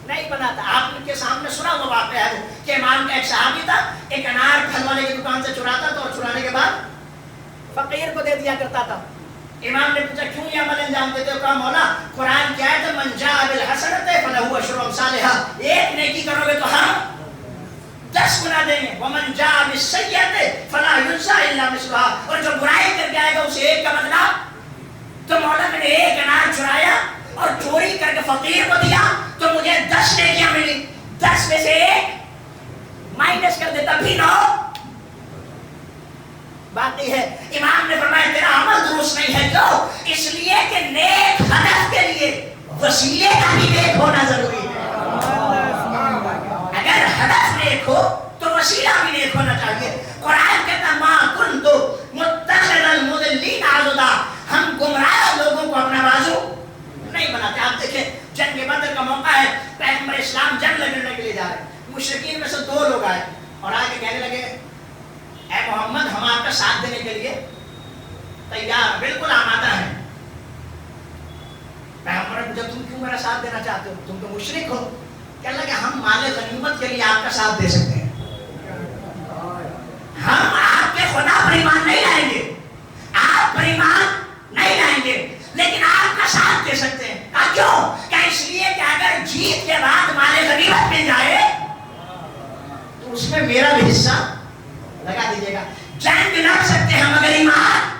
نہیں بناتا. آپ کے سامنے سنا ہوا واقعہ ہے کہ امام کا ایک صحابی تھا، ایک انار پھل والے کی دکان سے چراتا تھا اور چرانے کے بعد فقیر کو دے دیا کرتا تھا. امام نے پوچھا کیوں یہ عمل انجام دیتے ہو؟ کہا مولا قرآن کیا ہے من جاء بالحسنۃ فلہ عشر امثالھا، ایک نیکی کرو گے تو ہم 10 گنا دیں گے. ومن جاء بالسیئۃ فلا یجزی الا مثلھا، اور جو برائی کر کے آئے گا اسے ایک کا بدلہ. تو مولا میں نے ایک انار چرایا اور چوری کر کے فقیر کو دیا تو مجھے 10 نیکیاں ملی، 10 میں سے ایک مائنس کر دیتا بھی 9 باقی ہے. امام نے فرمایا تیرا عمل درست نہیں ہے. کیوں؟ اس لیے کہ نیک ہدف کے لیے وسیلے کا بھی نیک ہونا ضروری ہے. اگر ہدف نیک ہو تو وسیلہ بھی نیک ہونا چاہیے. قرآن کہتا ما کنت متخذ المضلین عضدا، ہم گمراہ لوگوں کو اپنا بازو نہیں بناتے. آپ دیکھیں جنگ بدر کا موقع ہے، پیغمبر اسلام جنگ لڑنے کے لیے جا رہے ہیں. مشرکین میں سے 2 لوگ آئے اور آ کے کہنے لگے اے محمد ہم آپ کا ساتھ دینے کے لیے تیار، بالکل آمادہ ہیں. پیغمبر نے پوچھا تم کیوں میرا ساتھ دینا چاہتے ہو؟ تم تو مشرک ہو. کہنے لگے ہم مال غنیمت کے لیے آپ کا ساتھ دے سکتے ہیں، ہم آپ کے خدا پر ایمان نہیں لائیں گے، آپ پر ایمان نہیں لائیں گے، لیکن آپ کا ساتھ دے سکتے ہیں. کہا کیوں؟ کہ اس لیے کہ اگر جیت کے بعد مال غنیمت مل جائے تو اس میں میرا بھی حصہ لگا دیجیے گا. جنگ لڑ سکتے ہیں مگر ایمان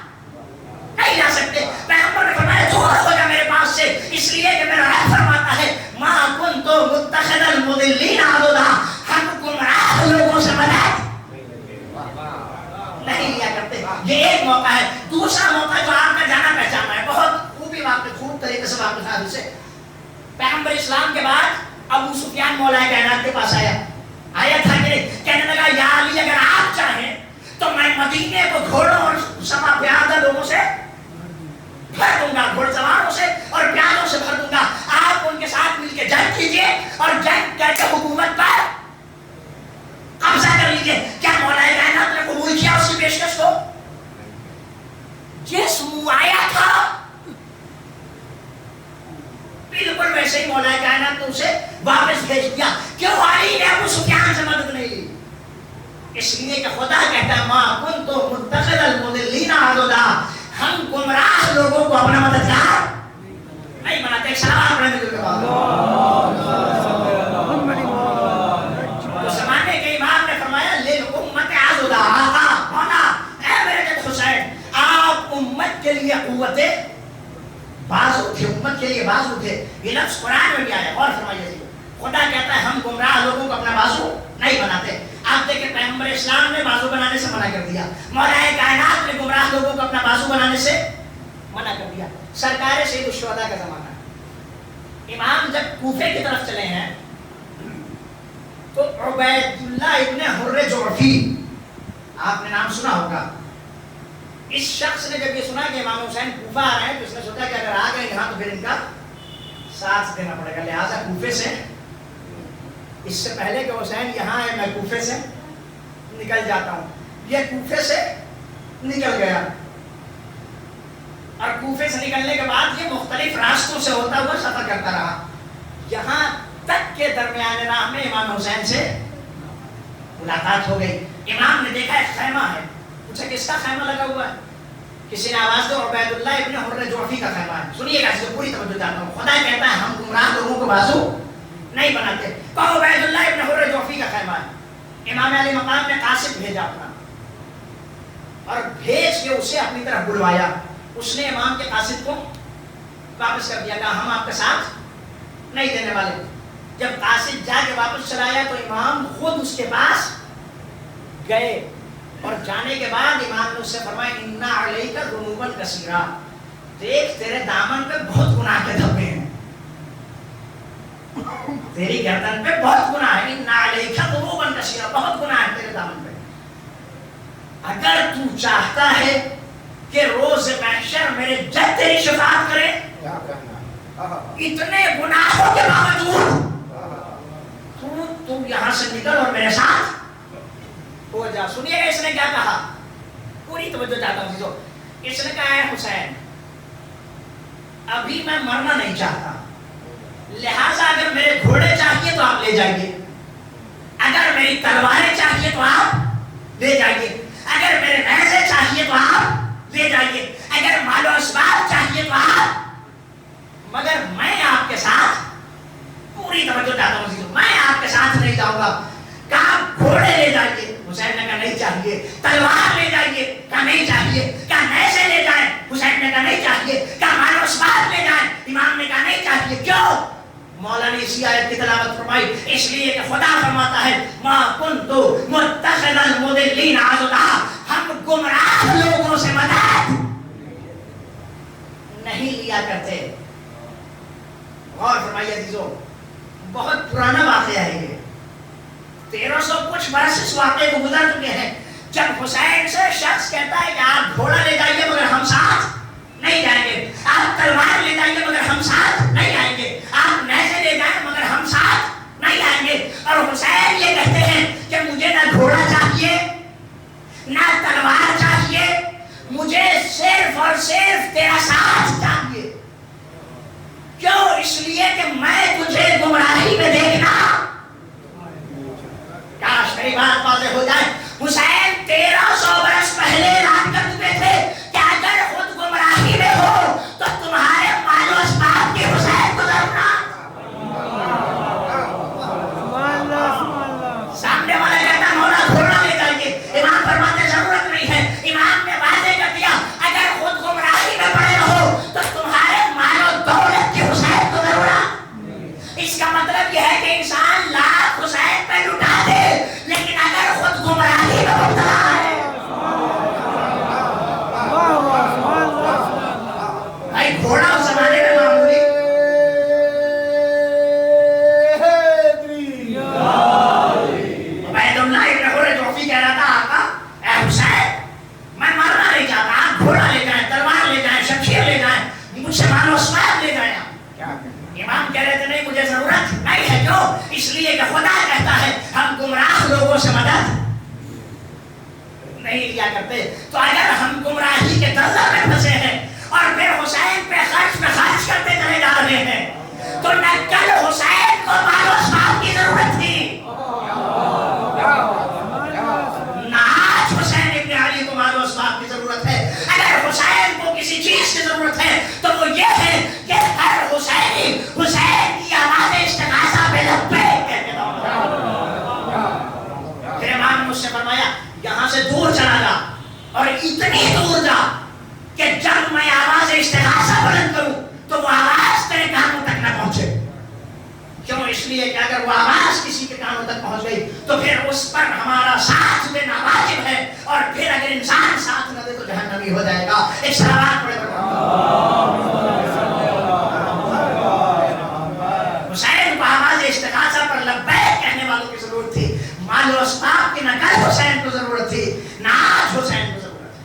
نہیں لا سکتے. پیغمبر نے فرمایا دور ہو جا میرے پاس سے، اس لیے کہ میرا رب فرماتا ہے ما کنت متخذ المضلین عضدا، ہم گمراہ لوگوں سے مدد نہیں لیا کرتے. یہ ایک موقع ہے. دوسرا موقع جو آپ کا جانا پہچانا ہے، بہت خوب طریقے سے واقف ہے. سے پیغمبر اسلام کے بعد ابو سفیان مولا کائنات کے پاس آیا تھا کہ کہنے لگا یا علی اگر آپ چاہیں تو میں مدینے کو گھوڑوں اور سما پیادہ لوگوں سے بھر دوں گا، گھوڑ سواروں سے اور پیادوں سے بھر دوں گا. آپ ان کے ساتھ مل کے جنگ کیجئے اور جنگ کر کے حکومت پر قبضہ کر لیجئے. کیا مولا کائنات نے قبول کیا اس کی پیشکش کو؟ جس منہ آیا تھا بالکل ویسے ہی مولا کائنات نے اسے واپس بھیج دیا. کیوں علی نے ابو سفیان سے مدد نہیں لی؟ اس لیے کہ خدا کہتا ہے ما کنت متخذ المضلین عضدا، ہم گمراہ لوگوں کو اپنا مددگار نہیں بناتے. ایک سلام پڑھنے کے بعد اس زمانے کے امام نے فرمایا للامت عضدا، آقا مولا اے میرے جد حسین آپ امت کے لیے قوت بازو تھے، امت کے لیے بازو تھے. یہ لفظ قرآن میں بھی آیا. اور فرمائیے خدا کہتا ہے ہم گمراہ لوگوں کو اپنا بازو نہیں بناتے. آپ دیکھیں پیغمبر اسلام نے بازو بنانے سے منع کر دیا، مولا کائنات نے گمراہ لوگوں کو اپنا بازو بنانے سے منع کر دیا. سرکار سید الشہداء کا زمانہ، امام جب کوفے کی طرف چلے ہیں تو عبید اللہ ابن حر جعفی، آپ نے نام سنا ہوگا. اس شخص نے جب یہ سنا کہ امام حسین کوفہ آ رہے ہیں تو اس نے سوچا کہ اگر آ گئے یہاں تو پھر ان کا ساتھ دینا پڑے گا، لہٰذا کوفے سے، اس سے پہلے کہ حسین یہاں ہے میں کوفے سے نکل جاتا ہوں. یہ کوفے سے نکل گیا. اور کوفے سے نکلنے کے بعد یہ مختلف راستوں سے ہوتا ہوا سفر کرتا رہا، یہاں تک کے درمیان راہ میں امام حسین سے ملاقات ہو گئی۔ امام نے دیکھا ایک خیمہ ہے، پوچھا کس کا خیمہ لگا ہوا ہے؟ کسی نے آواز دو، عبید اللہ ابن حر جعفی کا خیمہ ہے۔ سنیے گا، اس کو پوری توجہ چاہتا ہوں، خدا کہتا ہے ہم گمراہ لوگوں کو بازو نہیں بناتے۔ کہو عبید اللہ ابن حر جعفی کا خیمہ ہے۔ امام علی مقام نے قاصد بھیجا اپنا، اور بھیج کے اسے اپنی طرف بلوایا۔ اس نے امام کے قاصد کو واپس کر دیا، کہا ہم آپ کے ساتھ نہیں دینے والے۔ جب قاصد جا کے واپس چلا آیا تو امام خود اس کے پاس گئے، اور جانے کے بعد امام نے اس سے فرمایا اِنَّ عَلَيْكَ ذُنُوبًا كَثِيرًا، دیکھ تیرے دامن پہ بہت گناہ کے دھبے ہیں، تیری گردن پہ بہت گناہ ہے۔ اِنَّ عَلَيْكَ ذُنُوبًا كَثِيرًا، بہت گناہ ہے تیرے دامن پہ۔ اگر تو چاہتا ہے کہ روز محشر میرے جد تیری شفاعت کرے، اتنے گناہوں کے باوجود تو یہاں سے نکل اور میرے ساتھ ہو جا۔ سنیے گا اس نے کیا کہا، پوری توجہ چاہتا ہوں چیزوں۔ اس نے کہا ہے حسین ابھی میں مرنا نہیں چاہتا، لہٰذا اگر میرے گھوڑے چاہیے تو آپ لے جائیے، اگر میری تلواریں چاہیے تو آپ لے جائیے، اگر میرے نیزے چاہیے تو آپ لے جائیے، اگر مال و اسباب چاہیے تو آپ، مگر میں آپ کے ساتھ، پوری توجہ چاہتا ہوں چیزوں، میں آپ کے ساتھ نہیں جاؤں گا۔ کہا گھوڑے لے جائیے، حسین نے کہا نہیں چاہیے۔ تلوار لے جائیے، کہا نہیں چاہیے۔ کہا نیزے لے جائیں، حسین نے کہا نہیں چاہیے۔ کہا مال و اسباب لے جائیں، امام نے کہا نہیں چاہیے۔ کیوں؟ مولا نے اسی آیت کی تلاوت فرمائی، اس لیے کہ خدا فرماتا ہے ما کنت متخذ المضلین عضدا، ہم گمراہ لوگوں سے مدد نہیں لیا کرتے۔ غور فرمائیے عزیزو، بہت پرانا واقعہ ہے یہ، 1300 کچھ برس اس واقعے کو گزر چکے ہیں، جب حسین سے شخص کہتا ہے کہ آپ گھوڑا لے جائیے مگر ہم ساتھ نہیں جائیں گے، آپ تلوار لے جائیے مگر ہم ساتھ نہیں آئیں گے، آپ نیزے لے جائیں مگر ہم ساتھ نہیں آئیں گے، اور حسین یہ کہتے ہیں کہ مجھے نہ گھوڑا چاہیے نہ تلوار چاہیے، مجھے صرف اور صرف تیرا ساتھ چاہیے۔ کیوں؟ اس لیے کہ میں تجھے گمراہی میں دیکھنا، کاش میری بات واضح ہو جائے، حسین 1300 برس پہلے اعلان کر چکے تھے کہ اگر خود گمراہی میں ہو تو تمہارے مال و اسباب کی حسین کو ضرورت۔ سامنے والا کہتا مولا گھوڑا لے جائیے، امام فرماتے ضرورت نہیں ہے۔ امام نے واضح کر دیا اگر خود گمراہی میں پڑے رہو تو تمہارے مال و دولت کی حسین کو ضرورت۔ اس کا مطلب یہ ہے کہ انسان لاکھ حسین پہ لٹا دے، لیکن اگر خود گمراہی میں مبتلا ہے، بھائی گھوڑا اس زمانے میں معمولی، عبید اللہ ابن حر جعفی کہہ رہا تھا آقا اے حسین میں مرنا نہیں چاہتا، آپ گھوڑا لے جائیں، تلوار لے جائیں، شمشیر لے جائیں، مجھ سے مال و اسباب لے جائیں۔ امام کہہ رہے تھے نہیں مجھے ضرورت نہیں ہے، کیوں؟ اس لیے کہ خدا کہتا ہے ہم گمراہ لوگوں سے مدد نہیں لیا کرتے۔ تو اگر ہم گمراہی کے دلدل میں پھنسے ہیں اور پھر حسین پہ خرچ کرتے چلے جا رہے ہیں، تو نہ کل حسین کو مال و اسباب کی ضرورت تھی، نہ آج حسین ابن علی کو مال و اسباب کی ضرورت ہے۔ اگر حسین کو کسی چیز کی ضرورت ہے تو وہ یہ ہے کہ ہر حسینی حسین کی آواز استغاثہ پہ لبیک کہتے ہیں۔ پھر امام نے مجھ سے فرمایا یہاں سے دور چلا جا، اور اتنی دور جا کہ جب میں آواز استغاثہ بلند کروں تو وہ آواز تیرے کانوں تک نہ پہنچے۔ کیوں؟ اس لیے کہ اگر وہ آواز کسی کے کانوں تک پہنچ گئی تو پھر اس پر ہمارا ساتھ دینا واجب ہے، اور پھر اگر انسان ساتھ نہ دے تو جہنمی ہو جائے گا۔ ایک صلوات پڑھے حسین کو آواز استغاثہ پر لبیک کہنے والوں کی ضرورت تھی، مال و اسباب کی نہ کل حسین کو ضرورت تھی نہ آج حسین کو ضرورت ہے۔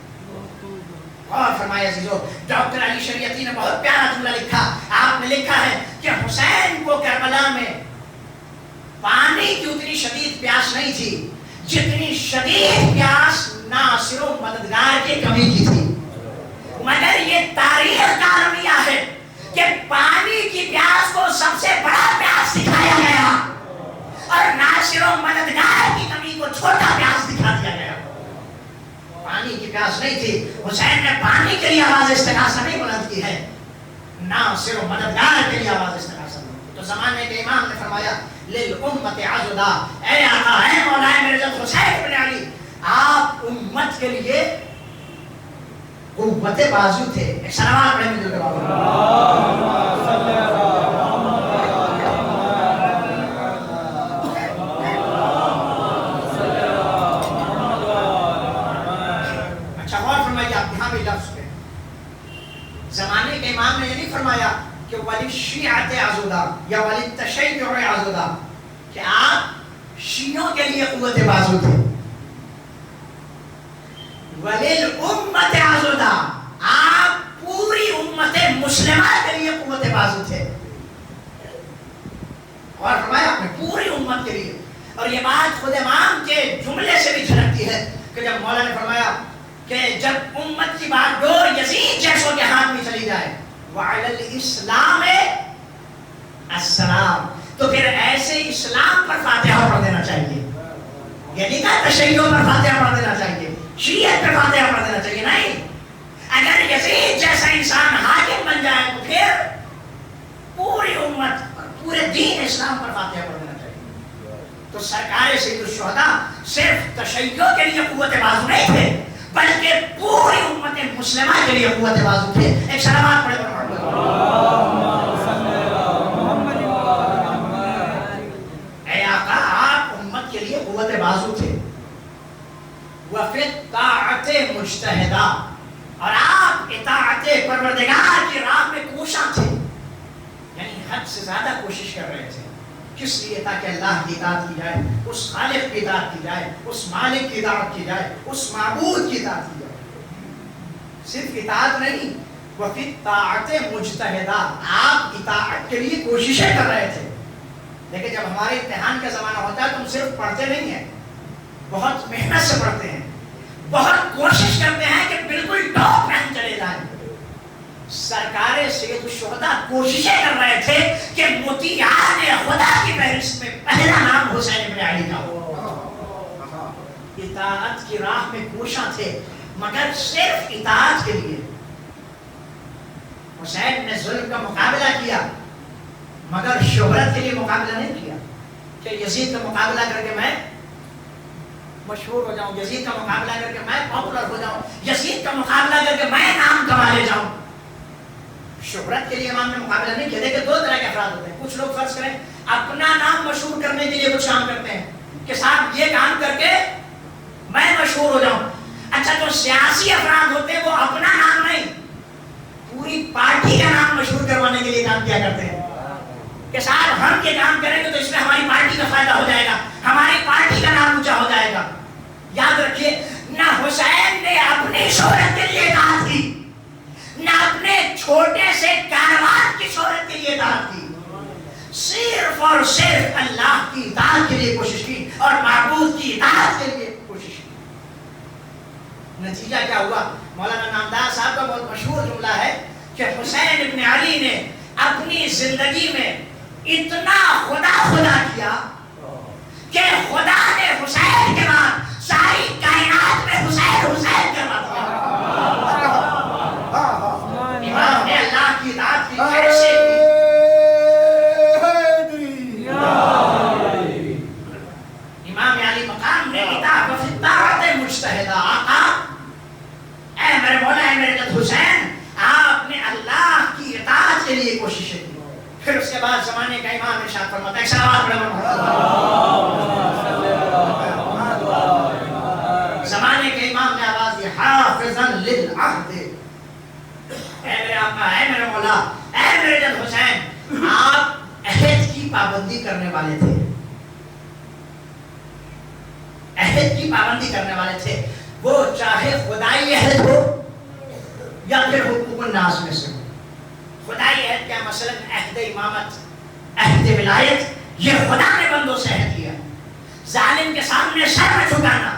اور فرمایا عزیزو، ڈاکٹر علی شریعتی نے بہت پیارا جملہ لکھا، آپ نے لکھا ہے کہ حسین کو کربلا میں پانی کی اتنی شدید پیاس نہیں تھی جتنی شدید پیاس ناصر و مددگار کی کمی کی تھی۔ مگر یہ تاریخ کا المیہ ہے کہ پانی کی پیاس کو سب سے بڑا پیاس دکھایا گیا اور ناصر و مددگار کی کمی کو چھوٹا پیاس دکھا دیا گیا. پانی کی پیاس نہیں تھی، حسین نے پانی کے لیے آواز استغاثہ نہیں بلند کی ہے، ناصر و مددگار کے لیے آواز استغاثہ بلند کی. تو زمانے کے امام نے فرمایا للامت عضدا، اے آقا، اے مولا میرزا حسین بن علی، آپ امت کے لیے قوت بازو تھے. ایک صلوات پڑھیں مل کر اللہم صلی علی. اچھا غور فرمائیے، آپ یہاں بھی لفظ پہ زمانے کے امام نے یہ نہیں فرمایا کہ ولی شیعت عضدا یا ولی تشیع عضدا، کہ آپ شیعوں کے لیے قوت بازو تھے. وَلِلْأُمَّةِ عَضُدًا، آپ پوری امت مسلمہ کے لیے قوت بازو تھے. اور فرمایا آپ نے پوری امت کے لیے. اور یہ بات خود امام کے جملے سے بھی جھلکتی ہے کہ جب مولا نے فرمایا کہ جب امت کی بات ڈور یزید جیسوں کے ہاتھ میں چلی جائے وَعَلَى الْإِسْلَامِ السلام، تو پھر ایسے اسلام پر فاتحہ پڑھ دینا چاہیے. یعنی کہ تشیع پر فاتحہ پڑھ دینا چاہیے، شیعت پر فاتحہ پڑھ دینا چاہیے. نہیں، اگر یزید جیسا انسان حاکم بن جائے تو پھر پوری امت اور پورے دین اسلام پر فاتحہ پڑھ دینا چاہیے. تو سرکار سید الشہداء صرف تشیع کے لیے قوت بازو نہیں تھے بلکہ پوری امت مسلمہ کے لیے قوت بازو تھے. ایک صلوات پڑھے اے آقا، آپ امت کے لیے قوت بازو تھے. وفی الطاعت مجتہدہ، اور آپ اطاعت پروردگار کی راہ میں کوشاں تھے. یعنی حد سے زیادہ کوشش کر رہے تھے. کس لیے؟ تاکہ اللہ کی اطاعت کی جائے، اس خالق کی اطاعت کی جائے، اس مالک کی اطاعت کی جائے، اس معبود کی اطاعت کی جائے. صرف اطاعت نہیں، وفی الطاعت مجتہدہ، آپ اطاعت کے لیے کوششیں کر رہے تھے. لیکن جب ہمارے امتحان کا زمانہ ہوتا ہے تو ہم صرف پڑھتے نہیں ہیں، بہت محنت سے پڑھتے ہیں، بہت کوشش کرتے ہیں کہ بالکل ٹاپ میں ہم چلے جائیں. سرکار سید الشہداء کوششیں کر رہے تھے کہ مطیعان خدا کی فہرست میں پہلا نام حسین بن علی کا ہو. اطاعت کی راہ میں کوشاں تھے، مگر صرف اطاعت کے لیے. حسین نے ظلم کا مقابلہ کیا مگر شہرت کے لیے مقابلہ نہیں کیا کہ یزید کا مقابلہ کر کے میں مشہور ہو جاؤں، یزید کا مقابلہ کر کے میں پاپولر ہو جاؤں، یزید کا مقابلہ کر کے میں نام کما لے جاؤں. شہرت کے لیے امام نے مقابلہ نہیں کیا. دیکھیں دو طرح کے افراد ہوتے ہیں. کچھ لوگ فرض کریں اپنا نام مشہور کرنے کے لیے کچھ کام کرتے ہیں کہ صاحب یہ کام کر کے میں مشہور ہو جاؤں. اچھا، جو سیاسی افراد ہوتے ہیں وہ اپنا نام نہیں، پوری پارٹی کا نام مشہور کروانے کے لیے کام کیا کرتے ہیں کہ صاحب ہم یہ کام کریں گے تو اس میں ہماری پارٹی کا فائدہ ہو جائے گا، ہماری پارٹی کا نام اونچا ہو جائے گا. یاد رکھیے، نہ حسین نے اپنی شہرت کے لیے اطاعت کی، نہ اپنے چھوٹے سے کاروان کی شہرت کے لیے اطاعت کی. صرف اور صرف اللہ کی اطاعت کے لیے کوشش کی اور معبود کی اطاعت کے لیے کوشش کی. نتیجہ کیا ہوا؟ مولانا نامدار صاحب کا بہت مشہور جملہ ہے کہ حسین ابن علی نے اپنی زندگی میں اتنا خدا خدا کیا کہ خدا نے حسین کے بعد ساری کائنات میں حسین حسین کروا دیا. امام نے اللہ کی اطاعت کی کیسے کی؟ امام علی مقام نے اطاعت مجتہدہ. آقا، اے میرے مولا، اے میرے جد حسین، آپ نے اللہ کی اطاعت کے لیے کوششیں کی. پھر اس کے بعد زمانے کا امام ارشاد فرماتا ہے، زمانے کے امام نے آواز دی، حافظا للعہد. اے میرے آقا، اے میرے مولا، اے میرے جد حسین، آپ عہد کی پابندی کرنے والے تھے، عہد کی پابندی کرنے والے تھے. وہ چاہے خدائی عہد ہو یا پھر حقوق الناس میں سے ہو. خدائی عہد کیا؟ مثلا عہد امامت، عہد ولایت، یہ خدا نے بندوں سے عہد کیا. ظالم کے سامنے سر نہ جھکانا،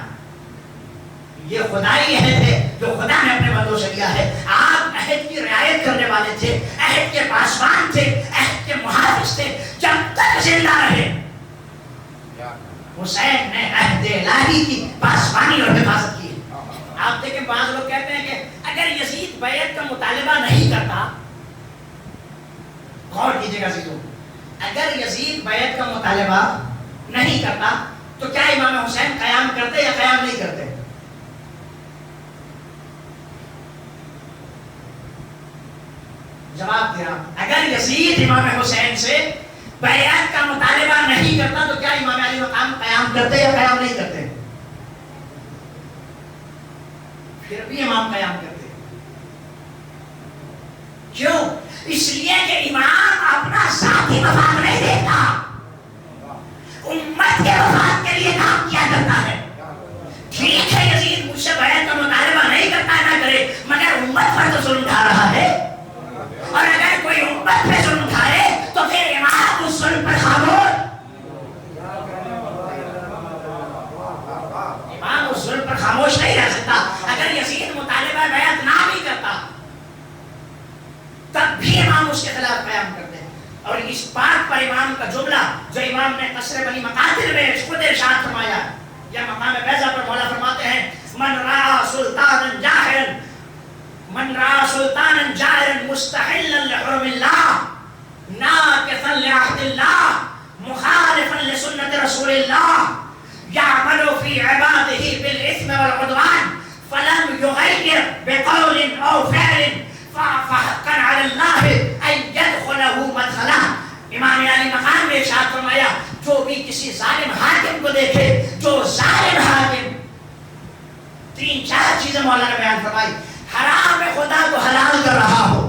یہ خدائی عہد ہے جو خدا نے اپنے بندوں سے لیا ہے. آپ عہد کی رعایت کرنے والے تھے، عہد کے پاسبان تھے، عہد کے محافظ تھے، جب تک زندہ رہے حسین نے عہد الہی کی پاسبانی اور حفاظت کی. آپ دیکھیں بعض لوگ کہتے ہیں کہ اگر یزید بیعت کا مطالبہ نہیں کرتا، غور کیجیے گا عزیزوں، اگر یزید بیعت کا مطالبہ نہیں کرتا تو کیا امام حسین قیام کرتے یا قیام نہیں کرتے؟ جواب دیا، اگر یزید امام حسین سے بیعت کا مطالبہ نہیں کرتا تو کیا امام علی مقام قیام کرتے یا قیام نہیں کرتے؟ پھر بھی امام قیام کرتے. کیوں؟ اس لیے کہ امام اپنا ذاتی مفاد نہیں دیکھتا، امت کے مفاد کے لیے کام کیا کرتا ہے. ٹھیک ہے یزید مجھ سے بیعت کا مطالبہ نہیں کرتا، نہ کرے، مگر امت پر تو ظلم اٹھا رہا ہے، اور اگر کوئی امت پہ ظلم اٹھائے تو پھر امام اس ظلم پر خاموش، امام اس ظلم پر خاموش نہیں رہ سکتا. اگر یزید مطالبہ بیعت نہ بھی کرتا تب بھی امام اس کے خلاف قیام کرتے ہیں. اور اس بات پر امام کا جملہ جو امام نے قصر بنی مقاتل میں خود ارشاد فرمایا، یا مقام بیضا پر مولا فرماتے ہیں، من رأى سلطانا جاہرا، من رأى سلطانا جاہرا مستحلا لحرم اللہ ناقضا لعہد اللہ مخالفا لسنت رسول اللہ يعمل في عباده بالإثم والعدوان فلم يغير بقول أو فعل فحقا على الله أن يدخله مدخلا. امام علی مقام میں ارشاد فرمایا، جو بھی کسی ظالم حاکم کو دیکھے، جو ظالم حاکم، تین چار چیزیں مولا نے بیان فرمائی، حرام خدا کو حلال کر رہا ہو،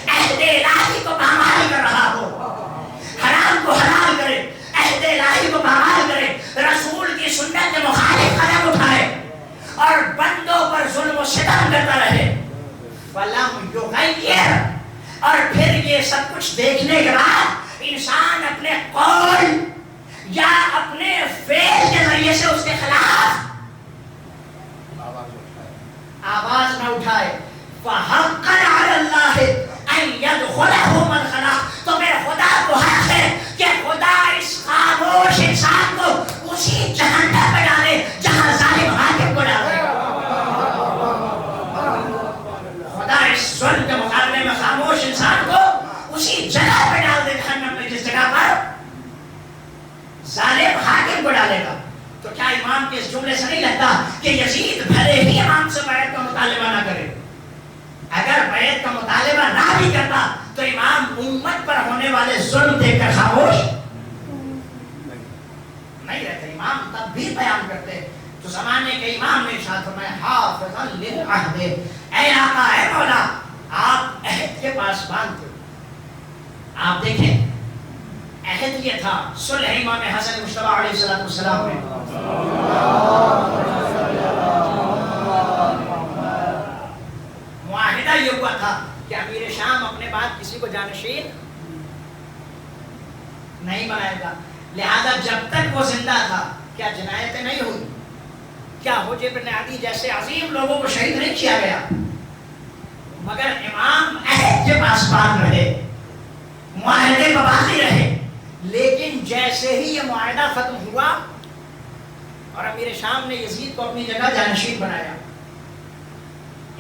عہد الہی کو پامال کر رہا ہو، حرام کو حلال کرے، عہد الہی کو پامال کرے، رسول کی سنت کے مخالف قدم اٹھائے اور بندوں پر ظلم و ستم کرتا رہے، فلم یغیر، اور پھر یہ سب کچھ دیکھنے کے بعد انسان اپنے قول یا اپنے فعل کے ذریعے سے اس کے خلاف آواز نہ اٹھائے، فحقا علی اللہ ان یدخلہ مدخلا، تو میرے خدا کو حق ہے کہ خدا اس خاموش انسان کو اسی جہنم میں ڈالے جہاں ظالم حاکم کو ڈالے. خدا اس ظلم کے مقابلے میں خاموش انسان کو اسی جگہ پہ ڈال دے جہنم میں جس جگہ پر ظالم حاکم کو ڈالے گا. تو کیا امام کے اس جملے سے نہیں لگتا کہ یزید بھلے ہی امام سے بیعت کا مطالبہ نہ کرے، اگر بیعت کا مطالبہ نہ بھی کرتا تو امام امت پر ہونے والے ظلم دیکھ کر خاموش نہیں رہتے، امام تب بھی بیان کرتے. تو زمانے کے امام نے ارشاد فرمایا، حافظا للعہد، اے آقا اے مولا آپ عہد کے پاسبان تھے. آپ دیکھیں عہد یہ تھا صلح امام حسن مجتبی علیہ السلام میں، معاہدہ یہ ہوا تھا کہ امیر شام اپنے بعد کسی کو جانشین نہیں بنائے گا، لہذا جب تک وہ زندہ تھا کیا جنایتیں نہیں ہوئی، کیا حجر بن عدی جیسے عظیم لوگوں کو شہید نہیں کیا گیا، مگر امام عہد کے پاسبان رہے، معاہدے پر باقی رہے. لیکن جیسے ہی یہ معاہدہ ختم ہوا اور امیر شام نے یزید کو اپنی جگہ جانشین بنایا،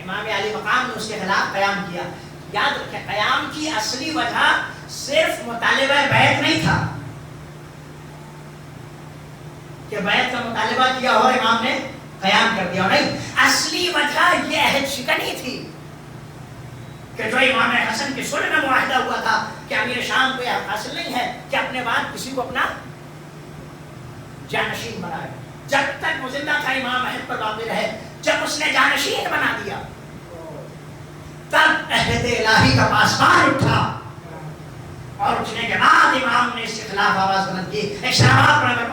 امام علی مقام نے اس کے خلاف قیام کیا. یاد رکھیں قیام کی اصلی وجہ صرف مطالبہ بیعت نہیں تھا کہ بیعت کا مطالبہ کیا اور امام نے قیام کر دیا، نہیں، اصلی وجہ یہ عہد شکنی تھی کہ جو امام حسن کے صلح میں معاہدہ ہوا تھا کہ امیر شام کو یہ حاصل نہیں ہے کہ اپنے بعد کسی کو اپنا جانشین بنائے. جب تک وہ زندہ تھا امام عہد پر باقی رہے، جب اس نے جانشین بنا دیا تب عہد الہی کا پاسبان اٹھا، اور اٹھنے کے بعد امام نے اس کے خلاف آواز بلند کی. ایک شہادت پڑھ کر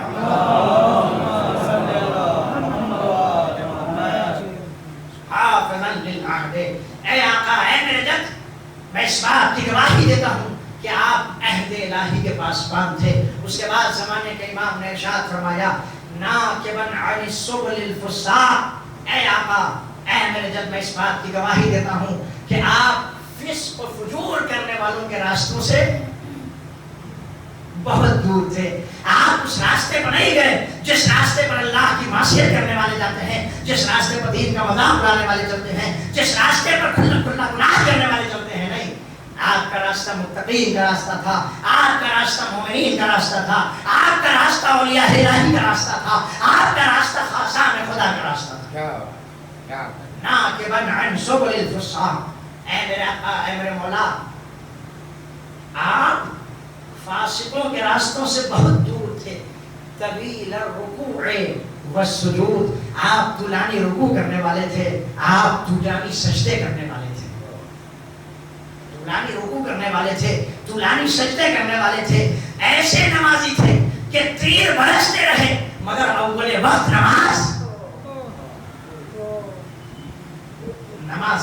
حافظا للعہد، اے آقا اے میرے جد، میں اس بات کی گواہی دیتا ہوں کہ آپ عہد الہی کے پاسبان تھے. اس کے بعد زمانے کے امام نے ارشاد فرمایا، ناقبا عن السبل الفساق، اے آقا اے میرے جد، میں اس بات کی گواہی دیتا ہوں کہ آپ فسق و فجور کرنے والوں کے راستوں سے بہت دور تھے. آپ اس راستے پر نہیں گئے جس راستے پر اللہ کی معصیت کرنے والے جاتے ہیں, جس راستے پر دین کا مذاق اڑانے والے چلتے ہیں, جس راستے پر کھلا کھلا گناہ کرنے والے چلتے ہیں. نہیں, آپ کا راستہ متقین کا راستہ تھا, آپ کا راستہ مومنین کا راستہ تھا, آپ کا راستہ اولیاء الہی کا راستہ تھا, آپ کا راستہ خاصان خدا کا راستہ تھا. ناکباً عن سبل الفساق. اے میرے آقا, اے میرے مولا, آپ فاسقوں کے راستوں سے بہت دور تھے. طویل الرکوع والسجود, آپ طولانی رکوع کرنے والے تھے, آپ طولانی سجدے کرنے والے تھے. طولانی رکوع کرنے والے تھے, طولانی سجدے کرنے والے تھے. ایسے نمازی تھے کہ تیر برستے رہے مگر اول وقت نماز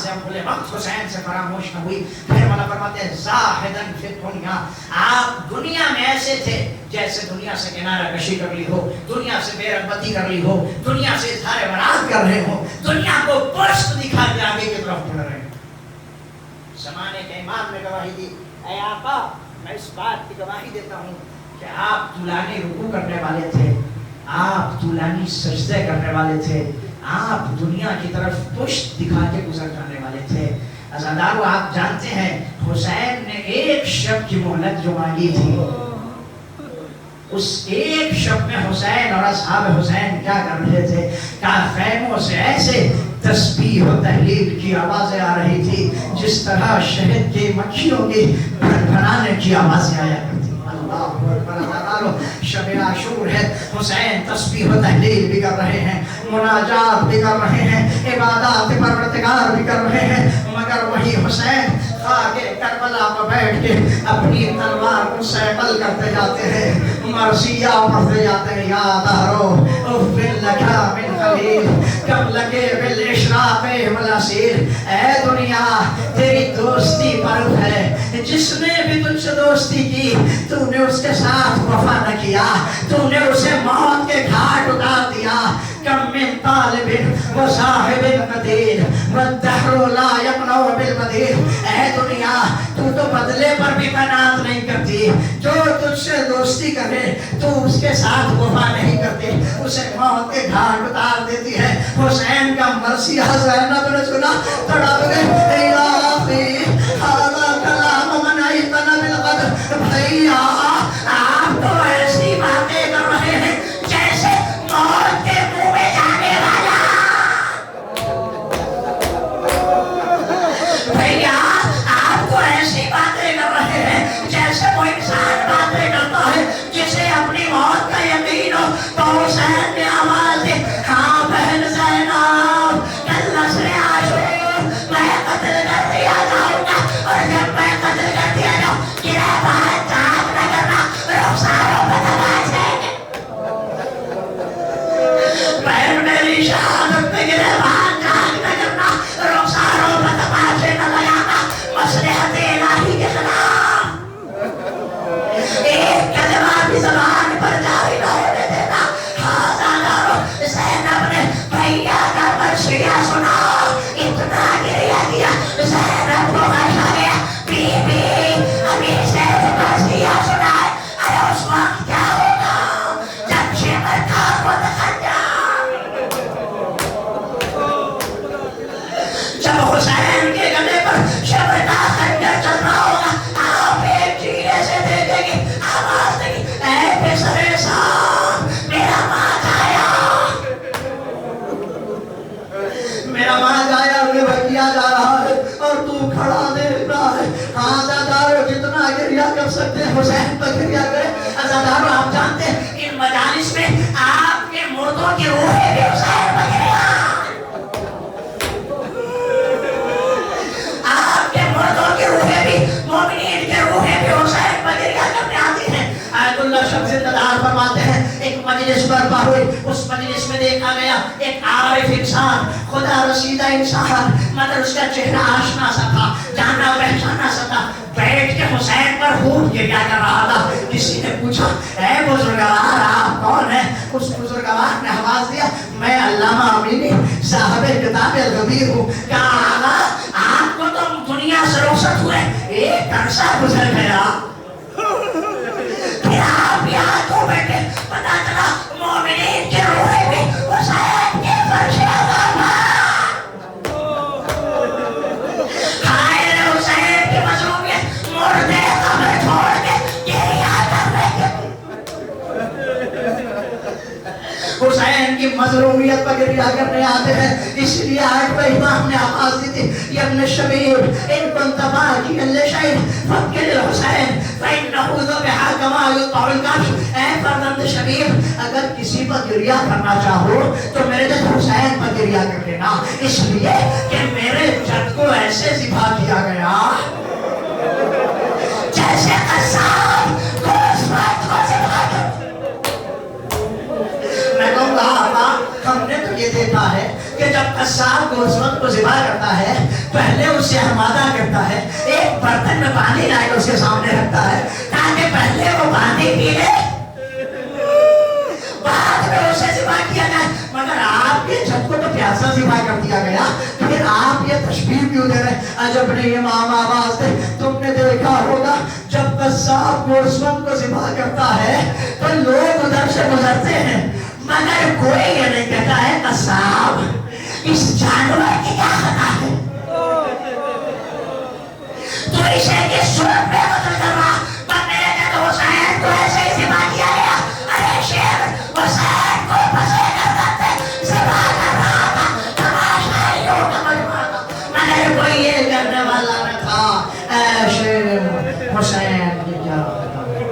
سے اول وقت حسین سے فراموش نہ ہوئی. پھر مولا فرماتے ہیں زاہدن فی الدنیا, آپ دنیا میں ایسے تھے جیسے دنیا سے کنارہ کشی کر لی ہو, دنیا سے بے رغبتی کر لی ہو, دنیا سے اظہار برات کر رہے ہو, دنیا کو پشت دکھا کے آگے کی طرف بڑھ رہے ہیں. زمانے کے امام نے گواہی دی, اے آقا میں اس بات کی گواہی دیتا ہوں کہ آپ طولانی رکوع کرنے والے تھے, آپ طولانی سجدے کرنے والے تھے, آپ دنیا کی طرف پشت دکھا کے گزر جانے والے تھے. عزادارو, آپ جانتے ہیں حسین نے ایک شب کی مہلت جو مانگی تھی, اس ایک شب میں حسین اور اصحاب حسین کیا کر رہے تھے؟ خیموں سے ایسے تسبیح و تحلیل کی آوازیں آ رہی تھی جس طرح شہد کی مکھیوں کی بھنبھنانے کی آوازیں آیا کرتی. اللہ اکبر. شب عاشور ہے, حسین تسبیح و تحلیل بھی کر رہے ہیں, مناجات بھی کر رہے ہیں, عبادات پروردگار بھی کر رہے ہیں, مگر وہی حسین خاک کربلا پر بیٹھ کے اپنی تلوار کو سیقل کرتے جاتے ہیں, مرثیہ پڑھتے جاتے ہیں. یاد آرو افل لکھا من خلیل کب لگے بالاشراق والاسیر. اے دنیا تیری دوستی پر ہے, جس نے بھی تجھ سے دوستی کی تو نے اس کے ساتھ وفا نہ کیا, تو نے اسے موت کے گھاٹ اتار دیا. کم من طالب و صاحب قدیر والدہر لا یقنع بالمدیر. اے دنیا تو بدلے پر بھی قناعت نہیں کرتی, جو تجھ سے دوستی کرے تو اس کے ساتھ وفا نہیں کرتی, اسے موت کے گھاٹ اتار دیتی ہے. حسین کا مرثیہ زینب نے سنا, تڑپ گئے الہی ہذا کلام من ایتنا بالقدر. بھیا آپ تو ایسی باتیں کر رہے ہیں جیسے موت کے منہ میں جانے والا. بھیا آپ تو ایسی باتیں کر رہے ہیں جیسے کوئی انسان باتیں کرتا ہے جسے اپنی موت کا یقین ہو. تو حسین نے آواز دی, ہاں بہن زینب, کل نصر عاشور میں قتل کر دیا جاؤں گا, اور جب میں قتل کر دیا جاؤں گرہ بات چاک نہ کرنا, رخساروں پہ تماشے. بہن میری شہادت میں گرہ بات چاک نہ کرنا, رخساروں پہ تماشے نہ لگانا, مصلحت الہی کے خلاف ایک کلمہ بھی زبان پر جاری نہ ہونے دینا. زینب نے بھیا کا مرثیہ سنا, اتنا گریہ کیا, زینب کو غش آ گیا. بی بی ابھی سے مرثیہ سنا ہے, ارے اس وقت کیا ہوگا جب شمر کا خود خنجر, جب حسین کے گلے پر شمر کا خنجر چل رہا ہوگا, آپ ایک چیرے سے دیکھیں گے, آواز دیں گے, اے پسرے صاحب میرا ماں آیا, میرا ماں آیا, انہیں بھگیا جا رہا ہے اور تو کھڑا دیکھ رہا ہے. عزادارو جتنا گریہ کر سکتے ہیں حسین پر گریہ کرے. عزادارو آپ جانتے ہیں ان مجالس میں آپ کے مردوں کی روحیں بھی حسین پر گریہ, آپ کے مردوں کی روحیں بھی, مومنین کی روحیں بھی حسین پر گریہ کرنے آتی ہیں. آیت اللہ شمس زندہ فرماتے ہیں ایک مجلس برپا ہوئی, اس مجلس میں دیکھا گیا ایک عارف انسان, خدا رسیدہ انسان, مگر اس کا چہرہ آشنا سا تھا, جانا پہچانا سا تھا, بیٹھ کے حسین پر خوب گریہ کر رہا تھا. کسی نے پوچھا, اے بزرگوار آپ کون ہیں؟ اس بزرگوار نے آواز دیا, میں علامہ امینی صاحب کتاب الغبیر ہوں. کہا آقا آپ کو تو فرصت ہوئے ایک عرصہ گزر گیا، پھر آپ یہاں تو بیٹھے، پتا چلا مومنین کے روحے بھی حسین کے فرش عذاب ہائے حسین کی مظلومیت، مردے قبر چھوڑ کے گریہ کر رہے ہیں۔ حسین کی مظلومیت پر گریہ کرنے آتے ہیں، اس لیے آج پہ امام نے آواز دی تھی، یا ابن شبیب ان كنت باقيا لشيء فاذكر الحسین فإنه ذبح كما يقطع الكبش۔ اے فرزند شبیب اگر کسی پر گریہ کرنا چاہو تو میرے جد حسین پر گریہ کر لینا، اس لیے کہ میرے جد کو ایسے ذبح کیا گیا جیسے قصاب گوشت کو ذبح کیا۔ میں کہوں گا آقا ہم نے تو یہ دیکھا ہے کہ جب قصاب گوشت کو ذبح کرتا ہے پہلے اسے آمادہ کرتا ہے، ایک برتن میں پانی لا کے اس کے سامنے رکھتا ہے تاکہ پہلے وہ پانی پی لے بعد میں اسے ذبح کیا جائے۔ مگر آپ کے جب کو تو پیاسا ذبح کر دیا گیا، پھر آپ یہ تشبیہ کیوں دے رہے ہیں؟ عجب نہیں امام آواز دے، تم نے دیکھا ہوگا جب قصاب گوشت کو ذبح کرتا ہے تو لوگ ادھر سے گزرتے ہیں مگر کوئی یہ نہیں کہتا ہے قصاب اس جانور کی کیا خطا ہے، تو اسے کس صورت میں قتل کر رہا؟ پر میرے جد حسین کو ایسے ہی ذبح کیا گیا۔ ارے شیر حسین کو پسے کر کرتے ذبح کر رہا تھا، تماشائیوں کا مجموعہ تھا مگر کوئی یہ کرنے والا نہ تھا۔ اے شیر حسین کی کیا خطا ہے؟